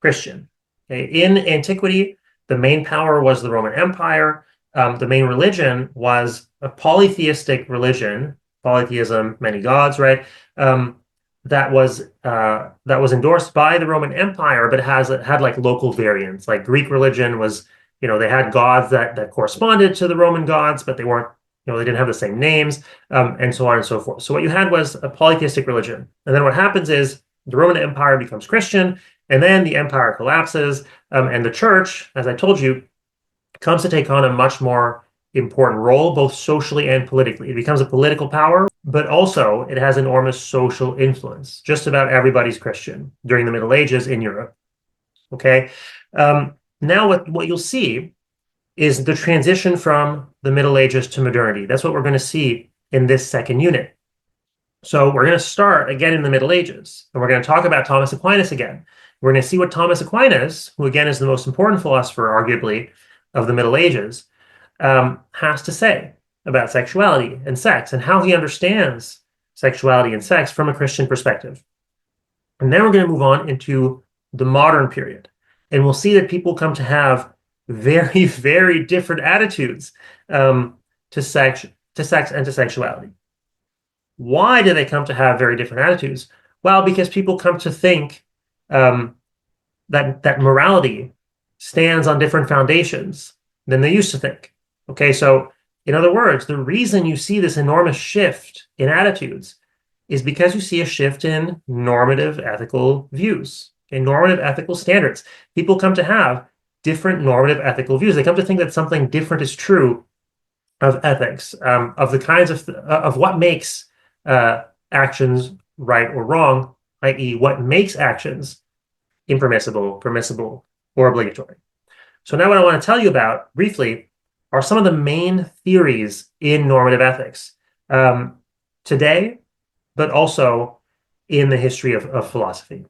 Christian. Okay? In antiquity, the main power was the Roman Empire. The main religion was a polytheistic religion, polytheism, many gods, right? That was endorsed by the Roman Empire, but had like local variants. Like Greek religion was, they had gods that corresponded to the Roman gods, but they weren't, they didn't have the same names, and so on and so forth. So what you had was a polytheistic religion. And then what happens is the Roman Empire becomes Christian, and then the empire collapses, and the church, as I told you, comes to take on a much more important role, both socially and politically. It becomes a political power, but also it has enormous social influence. Just about everybody's Christian during the Middle Ages in Europe. Okay. Now what you'll see is the transition from the Middle Ages to modernity. That's what we're going to see in this second unit. So we're going to start again in the Middle Ages, and we're going to talk about Thomas Aquinas again. We're going to see what Thomas Aquinas, who again is the most important philosopher, arguably, of the Middle Ages, has to say about sexuality and sex and how he understands sexuality and sex from a Christian perspective. And then we're going to move on into the modern period. And we'll see that people come to have very, very different attitudes to sex and to sexuality. Why do they come to have very different attitudes? Well, because people come to think that morality stands on different foundations than they used to think. Okay, so in other words, the reason you see this enormous shift in attitudes is because you see a shift in normative ethical views, in normative ethical standards. People come to have different normative ethical views. They come to think that something different is true of ethics, of the kinds of what makes actions right or wrong, i.e., what makes actions impermissible, permissible, or obligatory. So now what I want to tell you about briefly are some of the main theories in normative ethics today, but also in the history of philosophy.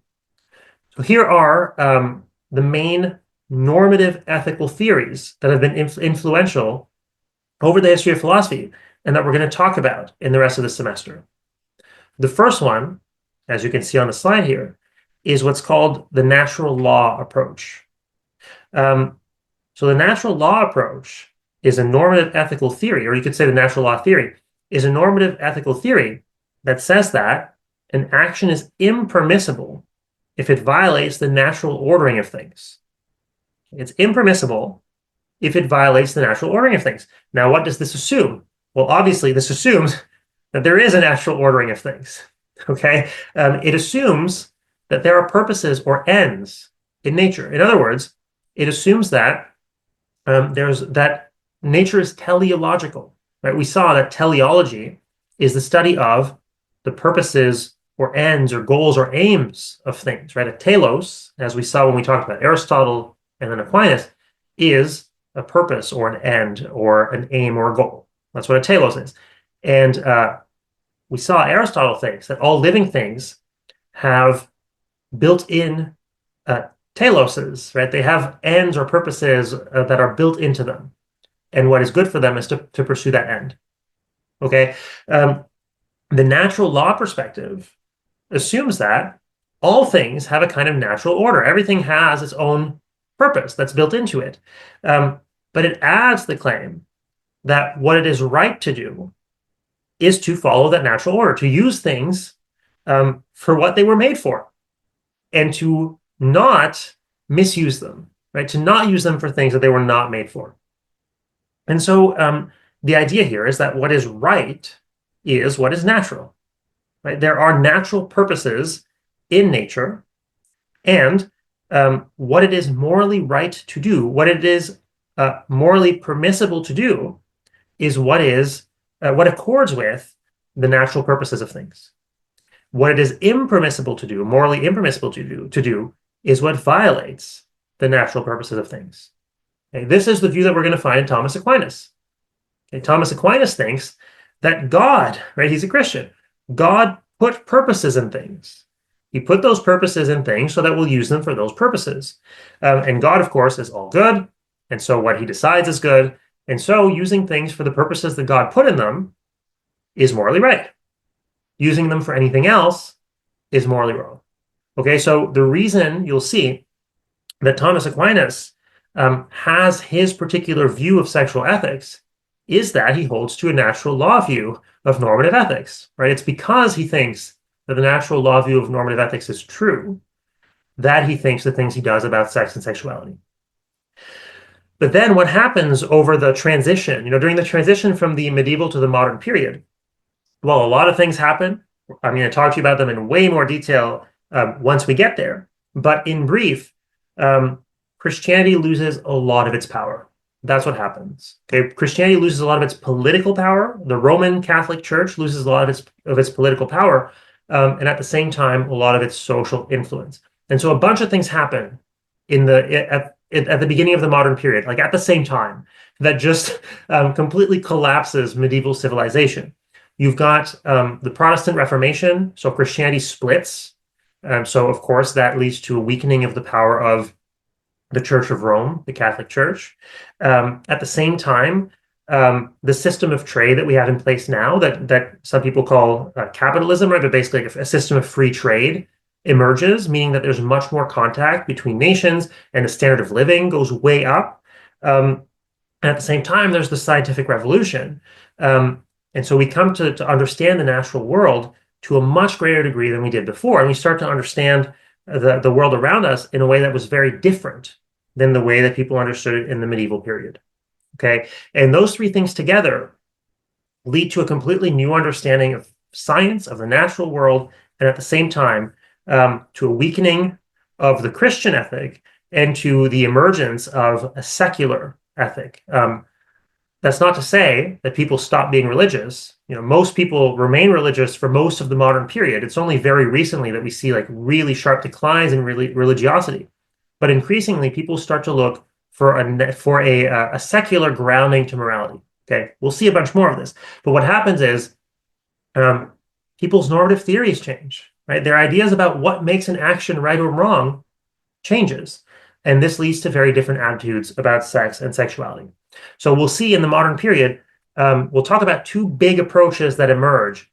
So here are the main normative ethical theories that have been influential over the history of philosophy and that we're going to talk about in the rest of the semester. The first one, as you can see on the slide here, is what's called the natural law approach. So the natural law approach is a normative ethical theory, or you could say the natural law theory is a normative ethical theory that says that an action is impermissible if it violates the natural ordering of things. It's impermissible if it violates the natural ordering of things. Now, what does this assume? Well, obviously, this assumes that there is a natural ordering of things. Okay? It assumes that there are purposes or ends in nature. In other words, it assumes that that nature is teleological. Right? We saw that teleology is the study of the purposes or ends or goals or aims of things. Right? A telos, as we saw when we talked about Aristotle and then Aquinas, is a purpose or an end or an aim or a goal. That's what a telos is. And we saw Aristotle thinks that all living things have built-in teloses, right? They have ends or purposes that are built into them. And what is good for them is to pursue that end. Okay? The natural law perspective assumes that all things have a kind of natural order. Everything has its own purpose that's built into it. But it adds the claim that what it is right to do is to follow that natural order, to use things for what they were made for, and to not misuse them, right? To not use them for things that they were not made for. And so the idea here is that what is right is what is natural, right? There are natural purposes in nature, and what it is morally right to do, what it is morally permissible to do, is what accords with the natural purposes of things. What it is impermissible to do, morally impermissible to do, is what violates the natural purposes of things. Okay, this is the view that we're going to find in Thomas Aquinas. Okay, Thomas Aquinas thinks that God, right? He's a Christian. God put purposes in things. He put those purposes in things so that we'll use them for those purposes. And God, of course, is all good. And so what he decides is good. And so using things for the purposes that God put in them is morally right. Using them for anything else is morally wrong. Okay, so the reason you'll see that Thomas Aquinas has his particular view of sexual ethics is that he holds to a natural law view of normative ethics, right? It's because he thinks that the natural law view of normative ethics is true that he thinks the things he does about sex and sexuality. But then what happens over the transition, during the transition from the medieval to the modern period, well, a lot of things happen. I'm going to talk to you about them in way more detail once we get there. But in brief, Christianity loses a lot of its power. That's what happens. Okay, Christianity loses a lot of its political power. The Roman Catholic Church loses a lot of its political power, and at the same time, a lot of its social influence. And so a bunch of things happen at the beginning of the modern period, like at the same time, that just completely collapses medieval civilization. You've got the Protestant Reformation, so Christianity splits. So, of course, that leads to a weakening of the power of the Church of Rome, the Catholic Church. At the same time, the system of trade that we have in place now, that some people call capitalism, right, but basically a system of free trade emerges, meaning that there's much more contact between nations and the standard of living goes way up. And at the same time, there's the scientific revolution. And so we come to understand the natural world to a much greater degree than we did before. And we start to understand the world around us in a way that was very different than the way that people understood it in the medieval period. Okay. And those three things together lead to a completely new understanding of science, of the natural world, and at the same time, to a weakening of the Christian ethic and to the emergence of a secular ethic. That's not to say that people stop being religious. Most people remain religious for most of the modern period. It's only very recently that we see like really sharp declines in religiosity. But increasingly, people start to look for a secular grounding to morality. Okay, we'll see a bunch more of this. But what happens is people's normative theories change. right? Their ideas about what makes an action right or wrong changes. And this leads to very different attitudes about sex and sexuality. So we'll see in the modern period, we'll talk about two big approaches that emerge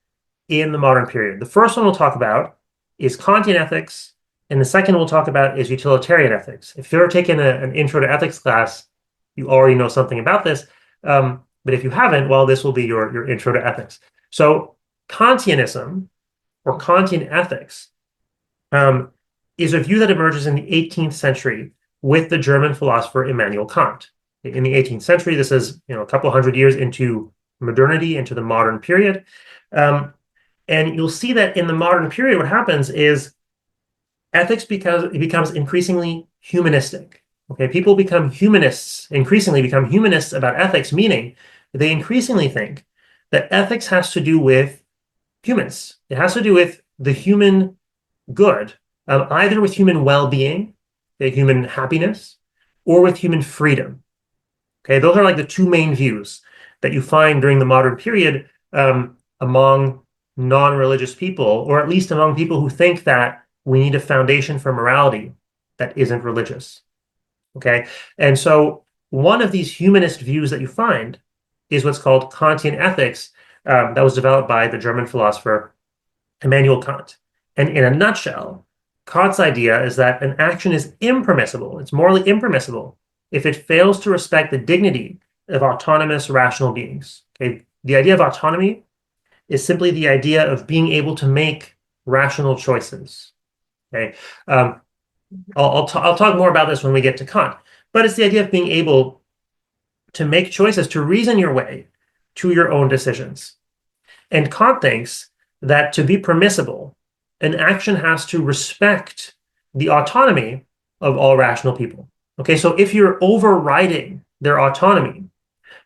in the modern period. The first one we'll talk about is Kantian ethics, and the second we'll talk about is utilitarian ethics. If you've ever taken an intro to ethics class, you already know something about this. But if you haven't, well, this will be your intro to ethics. So Kantianism or Kantian ethics um, is a view that emerges in the 18th century with the German philosopher Immanuel Kant. In the 18th century, this is a couple hundred years into modernity, into the modern period. And you'll see that in the modern period, what happens is ethics becomes increasingly humanistic. Okay, people become humanists, increasingly become humanists about ethics, meaning they increasingly think that ethics has to do with humans. It has to do with the human good, either with human well-being, human happiness, or with human freedom. Okay, those are like the two main views that you find during the modern period among non-religious people, or at least among people who think that we need a foundation for morality that isn't religious. Okay, and so one of these humanist views that you find is what's called Kantian ethics, that was developed by the German philosopher Immanuel Kant. And in a nutshell, Kant's idea is that an action is impermissible, it's morally impermissible, if it fails to respect the dignity of autonomous rational beings. Okay? The idea of autonomy is simply the idea of being able to make rational choices. Okay? I'll talk more about this when we get to Kant, but it's the idea of being able to make choices, to reason your way to your own decisions. And Kant thinks that to be permissible, an action has to respect the autonomy of all rational people. Okay, so if you're overriding their autonomy,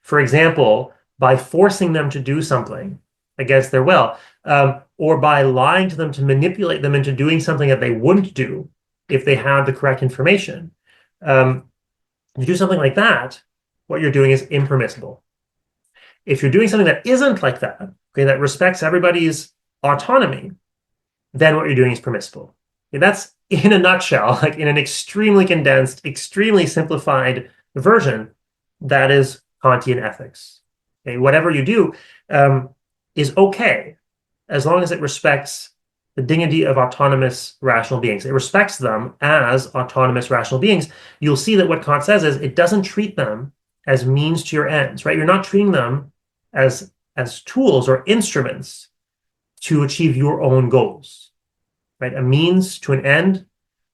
for example, by forcing them to do something against their will, or by lying to them to manipulate them into doing something that they wouldn't do if they had the correct information, if you do something like that, what you're doing is impermissible. If you're doing something that isn't like that, okay, that respects everybody's autonomy, then what you're doing is permissible. Okay, that's in a nutshell, like in an extremely condensed, extremely simplified version, that is Kantian ethics. Okay, whatever you do is okay as long as it respects the dignity of autonomous rational beings. It respects them as autonomous rational beings. You'll see that what Kant says is it doesn't treat them as means to your ends, right? You're not treating them as tools or instruments to achieve your own goals, right? A means to an end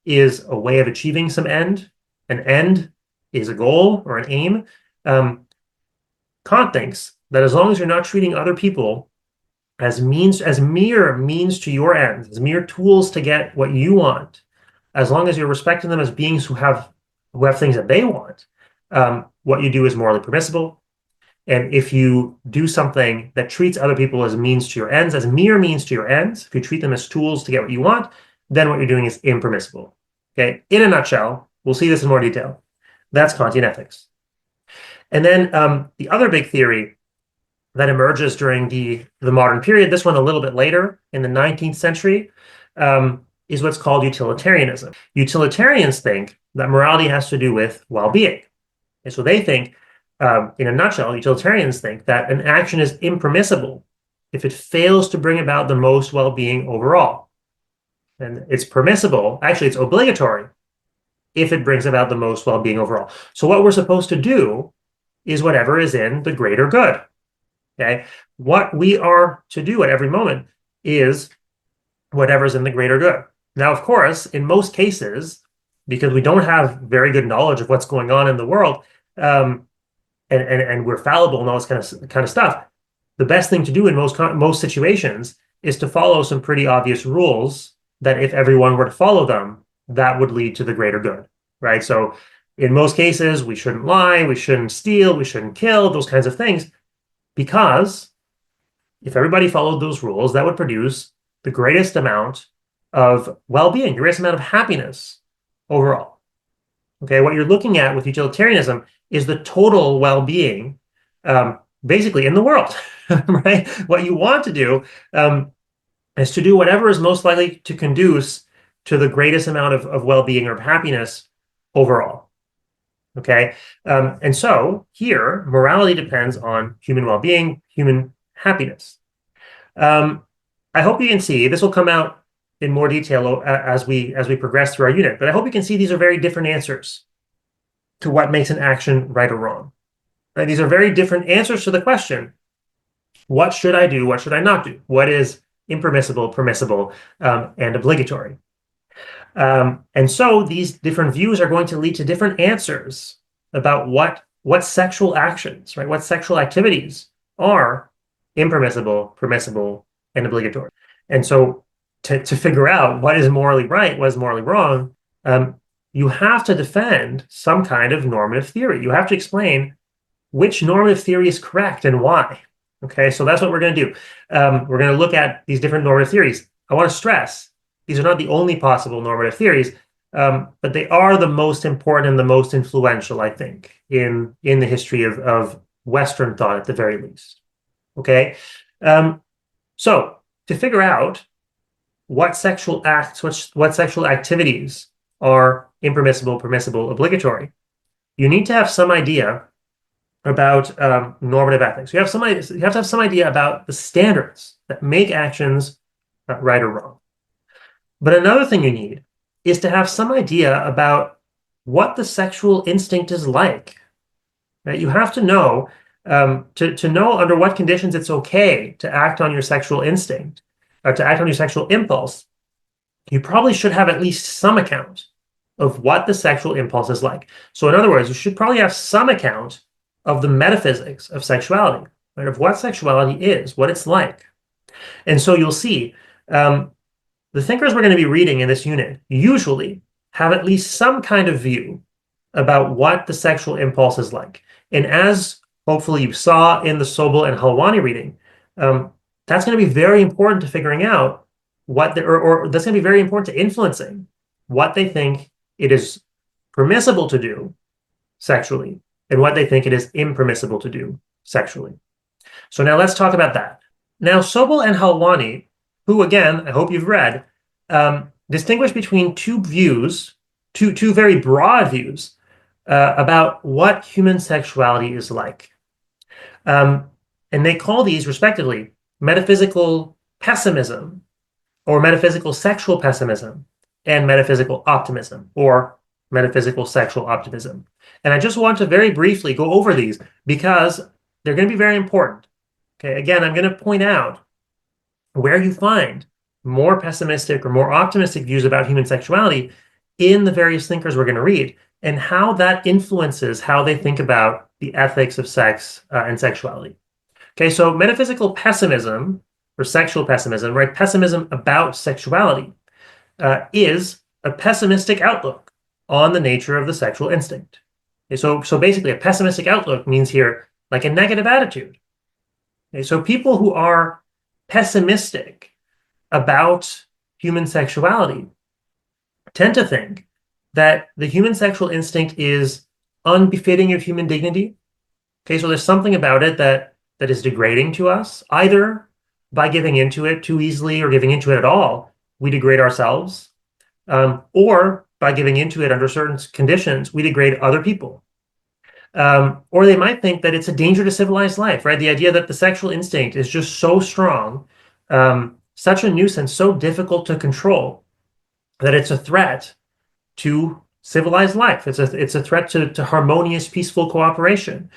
is a way of achieving some end. An end is a goal or an aim. Kant thinks that as long as you're not treating other people as mere means to your ends, as mere tools to get what you want, as long as you're respecting them as beings who have things that they want, what you do is morally permissible. And if you do something that treats other people as means to your ends, as mere means to your ends, if you treat them as tools to get what you want, then what you're doing is impermissible. Okay, in a nutshell, we'll see this in more detail. That's Kantian ethics. And then the other big theory that emerges during the modern period, this one a little bit later in the 19th century, is what's called utilitarianism. Utilitarians think that morality has to do with well-being. And so they think, in a nutshell, utilitarians think that an action is impermissible if it fails to bring about the most well-being overall. And it's permissible, actually it's obligatory, if it brings about the most well-being overall. So what we're supposed to do is whatever is in the greater good. Okay? What we are to do at every moment is whatever's in the greater good. Now, of course, in most cases, because we don't have very good knowledge of what's going on in the world, and we're fallible and all this kind of stuff, the best thing to do in most situations is to follow some pretty obvious rules that if everyone were to follow them, that would lead to the greater good, right? So in most cases, we shouldn't lie, we shouldn't steal, we shouldn't kill, those kinds of things, because if everybody followed those rules, that would produce the greatest amount of well-being, the greatest amount of happiness overall. Okay, what you're looking at with utilitarianism is the total well-being, basically in the world, right? What you want to do is to do whatever is most likely to conduce to the greatest amount of well-being or happiness overall. Okay. And so here, morality depends on human well-being, human happiness. Um, I hope you can see this will come out in more detail as we progress through our unit, but I hope you can see these are very different answers to what makes an action right or wrong. Right? These are very different answers to the question, what should I do? What should I not do? What is impermissible, permissible, and obligatory? And so these different views are going to lead to different answers about what sexual actions, right? What sexual activities are impermissible, permissible, and obligatory. And so to figure out what is morally right, what is morally wrong, you have to defend some kind of normative theory. You have to explain which normative theory is correct and why. Okay, so that's what we're going to do. We're going to look at these different normative theories. I want to stress these are not the only possible normative theories, but they are the most important and the most influential, I think, in the history of Western thought at the very least. Okay, so to figure out what sexual acts, what sexual activities are impermissible, permissible, obligatory, you need to have some idea about normative ethics. You have to have some idea about the standards that make actions right or wrong. But another thing you need is to have some idea about what the sexual instinct is like. Right? You have to know to know under what conditions it's okay to act on your sexual instinct or to act on your sexual impulse. You probably should have at least some account of what the sexual impulse is like. So in other words, you should probably have some account of the metaphysics of sexuality, right? Of what sexuality is, what it's like. And so you'll see the thinkers we're going to be reading in this unit usually have at least some kind of view about what the sexual impulse is like. And as hopefully you saw in the Sobel and Halwani reading, that's going to be very important to figuring out or that's going to be very important to influencing what they think it is permissible to do sexually and what they think it is impermissible to do sexually. So now let's talk about that. Now, Sobel and Halwani, who again, I hope you've read, distinguish between two views, two very broad views about what human sexuality is like. And they call these respectively metaphysical pessimism or metaphysical sexual pessimism and metaphysical optimism or metaphysical sexual optimism. And I just want to very briefly go over these because they're going to be very important. Okay, again, I'm going to point out where you find more pessimistic or more optimistic views about human sexuality in the various thinkers we're going to read and how that influences how they think about the ethics of sex and sexuality. Okay, so metaphysical pessimism or sexual pessimism, right? Pessimism about sexuality is a pessimistic outlook on the nature of the sexual instinct. Okay, so basically, a pessimistic outlook means here like a negative attitude. Okay, so people who are pessimistic about human sexuality tend to think that the human sexual instinct is unbefitting of human dignity. Okay, so there's something about it that is degrading to us, either by giving into it too easily or giving into it at all, we degrade ourselves, or by giving into it under certain conditions, we degrade other people. Or they might think that it's a danger to civilized life, right? The idea that the sexual instinct is just so strong, such a nuisance, so difficult to control, that it's a threat to civilized life. It's a threat to harmonious, peaceful cooperation,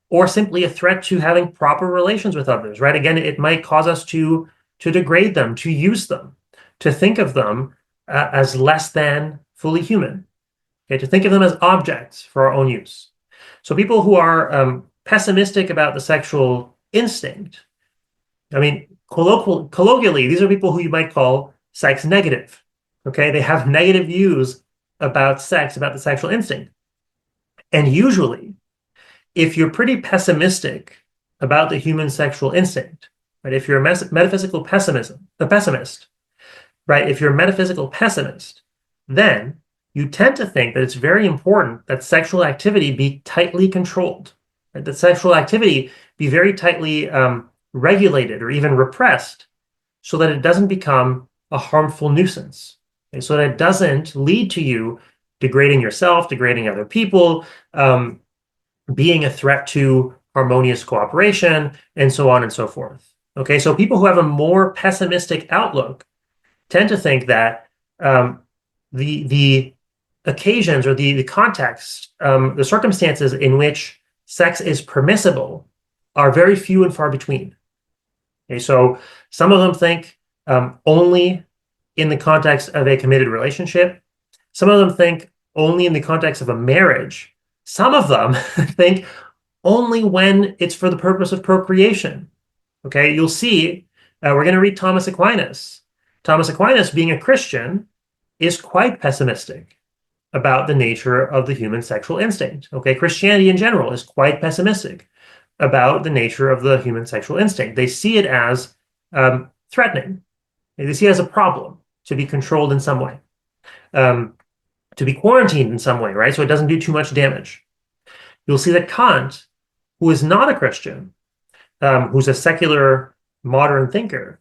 or simply a threat to having proper relations with others, right? Again, it might cause us to degrade them, to use them, to think of them as less than fully human, okay? To think of them as objects for our own use. So people who are pessimistic about the sexual instinct, I mean, colloquially, these are people who you might call sex negative, okay? They have negative views about sex, about the sexual instinct. And usually, if you're pretty pessimistic about the human sexual instinct, right? If you're a metaphysical pessimist, right? If you're a metaphysical pessimist, then you tend to think that it's very important that sexual activity be tightly controlled, right? That sexual activity be very tightly regulated or even repressed so that it doesn't become a harmful nuisance. Okay, so that it doesn't lead to you degrading yourself, degrading other people, being a threat to harmonious cooperation, and so on and so forth. Okay, so people who have a more pessimistic outlook tend to think that the occasions or the context, the circumstances in which sex is permissible are very few and far between. Okay, so some of them think only in the context of a committed relationship. Some of them think only in the context of a marriage. Some of them think only when it's for the purpose of procreation. Okay, you'll see, we're going to read Thomas Aquinas. Thomas Aquinas, being a Christian, is quite pessimistic about the nature of the human sexual instinct. Okay, Christianity in general is quite pessimistic about the nature of the human sexual instinct. They see it as threatening. They see it as a problem to be controlled in some way, to be quarantined in some way, right? So it doesn't do too much damage. You'll see that Kant, who is not a Christian, who's a secular modern thinker,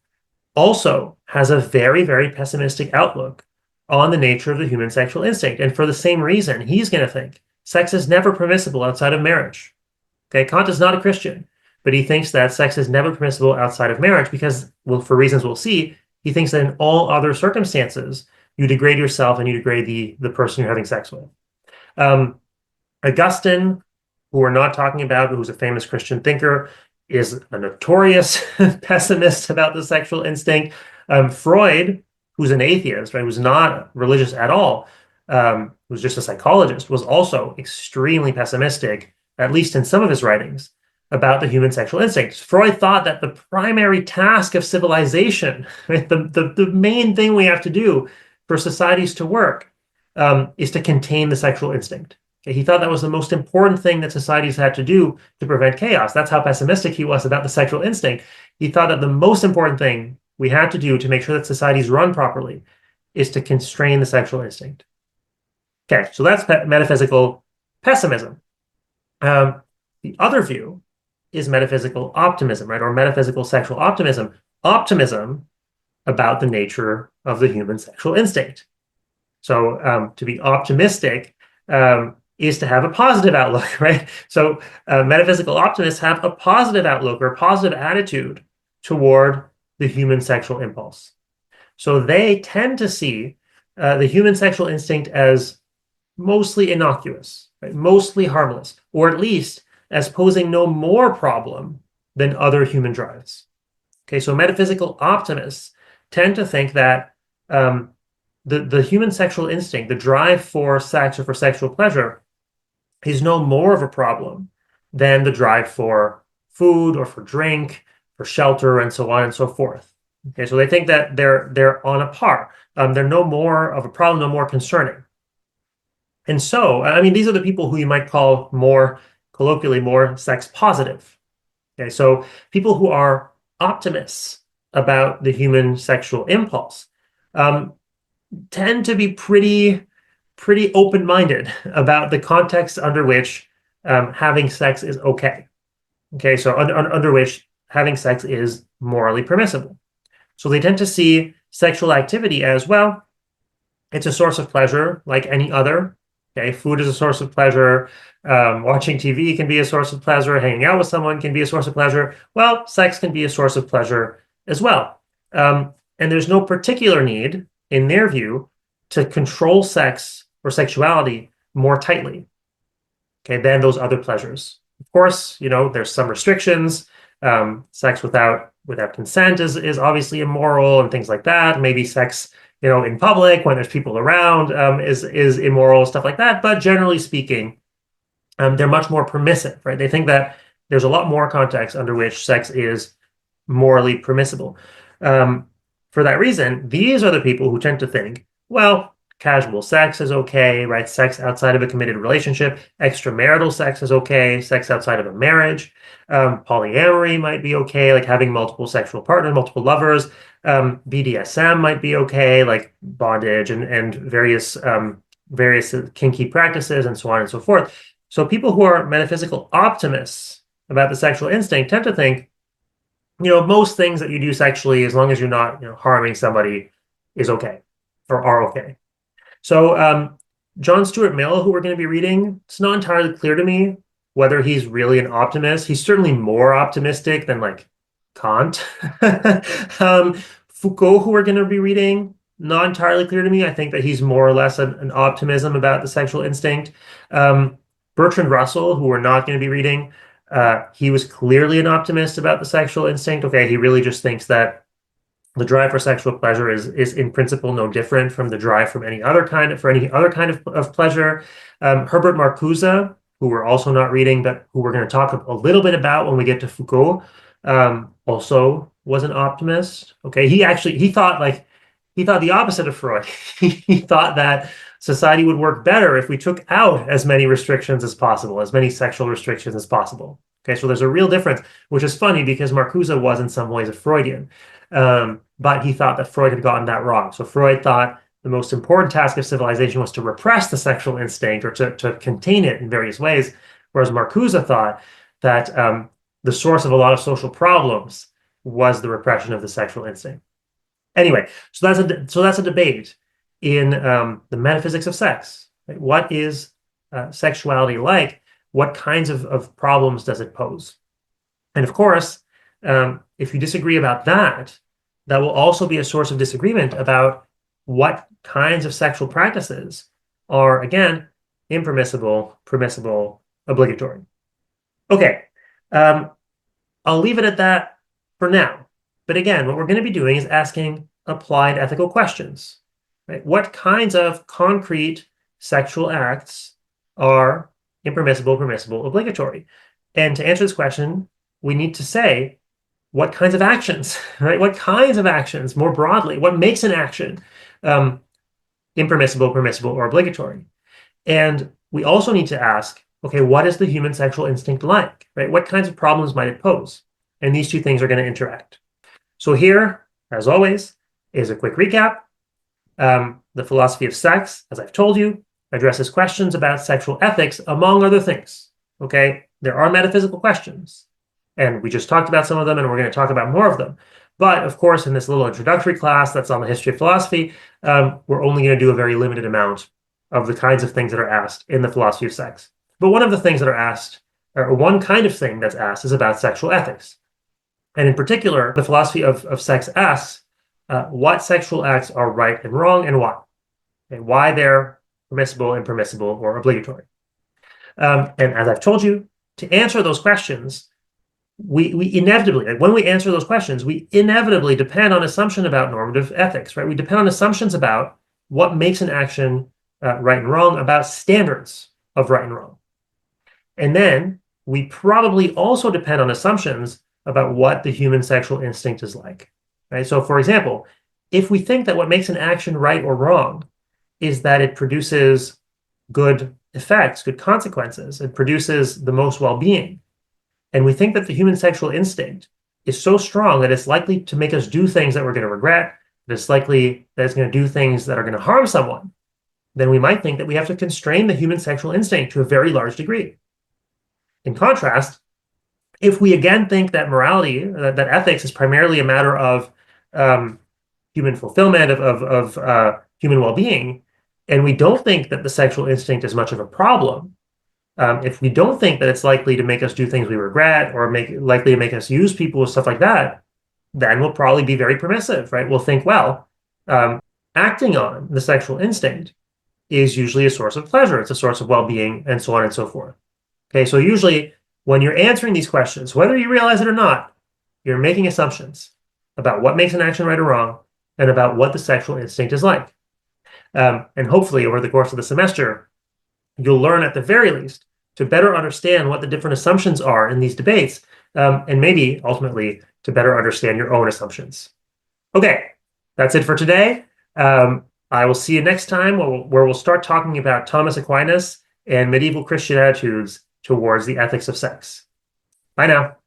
also has a very, very pessimistic outlook on the nature of the human sexual instinct. And for the same reason, he's going to think sex is never permissible outside of marriage. Okay, Kant is not a Christian, but he thinks that sex is never permissible outside of marriage because, well, for reasons we'll see, he thinks that in all other circumstances, you degrade yourself and you degrade the person you're having sex with. Augustine, who we're not talking about, but who's a famous Christian thinker, is a notorious pessimist about the sexual instinct. Freud, who's an atheist, right, who's not religious at all, who's just a psychologist, was also extremely pessimistic, at least in some of his writings, about the human sexual instinct. Freud thought that the primary task of civilization, right, the main thing we have to do for societies to work, is to contain the sexual instinct. Okay, he thought that was the most important thing that societies had to do to prevent chaos. That's how pessimistic he was about the sexual instinct. He thought that the most important thing we had to do to make sure that societies run properly is to constrain the sexual instinct. Okay, so that's metaphysical pessimism. The other view is metaphysical optimism, right, or metaphysical sexual optimism. Optimism about the nature of the human sexual instinct. So to be optimistic is to have a positive outlook, right? So metaphysical optimists have a positive outlook or a positive attitude toward the human sexual impulse. So they tend to see the human sexual instinct as mostly innocuous, right? Mostly harmless, or at least as posing no more problem than other human drives. Okay, so metaphysical optimists tend to think that the human sexual instinct, the drive for sex or for sexual pleasure, is no more of a problem than the drive for food or for drink, for shelter, and so on and so forth. Okay, so they think that they're on a par. They're no more of a problem, no more concerning. And so, I mean, these are the people who you might call more colloquially more sex positive. Okay, so people who are optimists about the human sexual impulse tend to be pretty open-minded about the context under which having sex is okay. Okay, so under which having sex is morally permissible. So they tend to see sexual activity as, well, it's a source of pleasure like any other. Okay, food is a source of pleasure. Watching TV can be a source of pleasure. Hanging out with someone can be a source of pleasure. Well, sex can be a source of pleasure as well. And there's no particular need, in their view, to control sex or sexuality more tightly, okay, than those other pleasures. Of course, you know, there's some restrictions. Sex without consent is obviously immoral and things like that. Maybe sex, you know, in public when there's people around is immoral, stuff like that. But generally speaking, they're much more permissive, right? They think that there's a lot more context under which sex is morally permissible. For that reason, these are the people who tend to think, well, casual sex is okay, right? Sex outside of a committed relationship, extramarital sex is okay, sex outside of a marriage, polyamory might be okay, like having multiple sexual partners, multiple lovers, BDSM might be okay, like bondage and various kinky practices and so on and so forth. So people who are metaphysical optimists about the sexual instinct tend to think most things that you do sexually, as long as you're not, harming somebody, is okay or are okay. So, John Stuart Mill, who we're going to be reading, it's not entirely clear to me whether he's really an optimist. He's certainly more optimistic than like Kant. Foucault, who we're going to be reading, not entirely clear to me. I think that he's more or less an optimism about the sexual instinct. Um, Bertrand Russell, who we're not going to be reading, he was clearly an optimist about the sexual instinct. Okay, he really just thinks that the drive for sexual pleasure is in principle no different from the drive from any other kind of pleasure. Herbert Marcuse, who we're also not reading, but who we're going to talk a little bit about when we get to Foucault, also was an optimist. Okay, he thought the opposite of Freud. He thought that society would work better if we took out as many restrictions as possible, as many sexual restrictions as possible. Okay, so there's a real difference, which is funny because Marcuse was in some ways a Freudian. But he thought that Freud had gotten that wrong. So Freud thought the most important task of civilization was to repress the sexual instinct or to contain it in various ways, whereas Marcuse thought that the source of a lot of social problems was the repression of the sexual instinct. Anyway, so that's a debate in the metaphysics of sex. Right? What is sexuality like? What kinds of problems does it pose? And of course, if you disagree about that, that will also be a source of disagreement about what kinds of sexual practices are, again, impermissible, permissible, obligatory. Okay, I'll leave it at that for now. But again, what we're going to be doing is asking applied ethical questions. Right? What kinds of concrete sexual acts are impermissible, permissible, obligatory? And to answer this question, we need to say what kinds of actions, right? What kinds of actions more broadly? What makes an action impermissible, permissible, or obligatory? And we also need to ask, okay, what is the human sexual instinct like, right? What kinds of problems might it pose? And these two things are going to interact. So here, as always, is a quick recap. The philosophy of sex, as I've told you, addresses questions about sexual ethics, among other things. Okay, there are metaphysical questions, and we just talked about some of them, and we're going to talk about more of them. But of course, in this little introductory class that's on the history of philosophy, we're only going to do a very limited amount of the kinds of things that are asked in the philosophy of sex. But one of the things that are asked, or one kind of thing that's asked, is about sexual ethics. And in particular, the philosophy of sex asks what sexual acts are right and wrong and why. And why they're permissible, impermissible, or obligatory. And as I've told you, to answer those questions, we inevitably, like when we answer those questions, we inevitably depend on assumption about normative ethics, right? We depend on assumptions about what makes an action right and wrong, about standards of right and wrong. And then we probably also depend on assumptions about what the human sexual instinct is like, right? So for example, if we think that what makes an action right or wrong is that it produces good effects, good consequences, it produces the most well-being, and we think that the human sexual instinct is so strong that it's likely to make us do things that we're going to regret, that it's likely that it's going to do things that are going to harm someone, then we might think that we have to constrain the human sexual instinct to a very large degree. In contrast, if we again think that morality, that ethics is primarily a matter of human fulfillment, of human well-being, and we don't think that the sexual instinct is much of a problem, if we don't think that it's likely to make us do things we regret or likely to make us use people and stuff like that, then we'll probably be very permissive, right? We'll think, well, acting on the sexual instinct is usually a source of pleasure. It's a source of well-being, and so on and so forth. Okay, so usually when you're answering these questions, whether you realize it or not, you're making assumptions about what makes an action right or wrong and about what the sexual instinct is like. And hopefully over the course of the semester, you'll learn at the very least to better understand what the different assumptions are in these debates, and maybe ultimately to better understand your own assumptions. Okay, that's it for today. I will see you next time where we'll start talking about Thomas Aquinas and medieval Christian attitudes towards the ethics of sex. Bye now.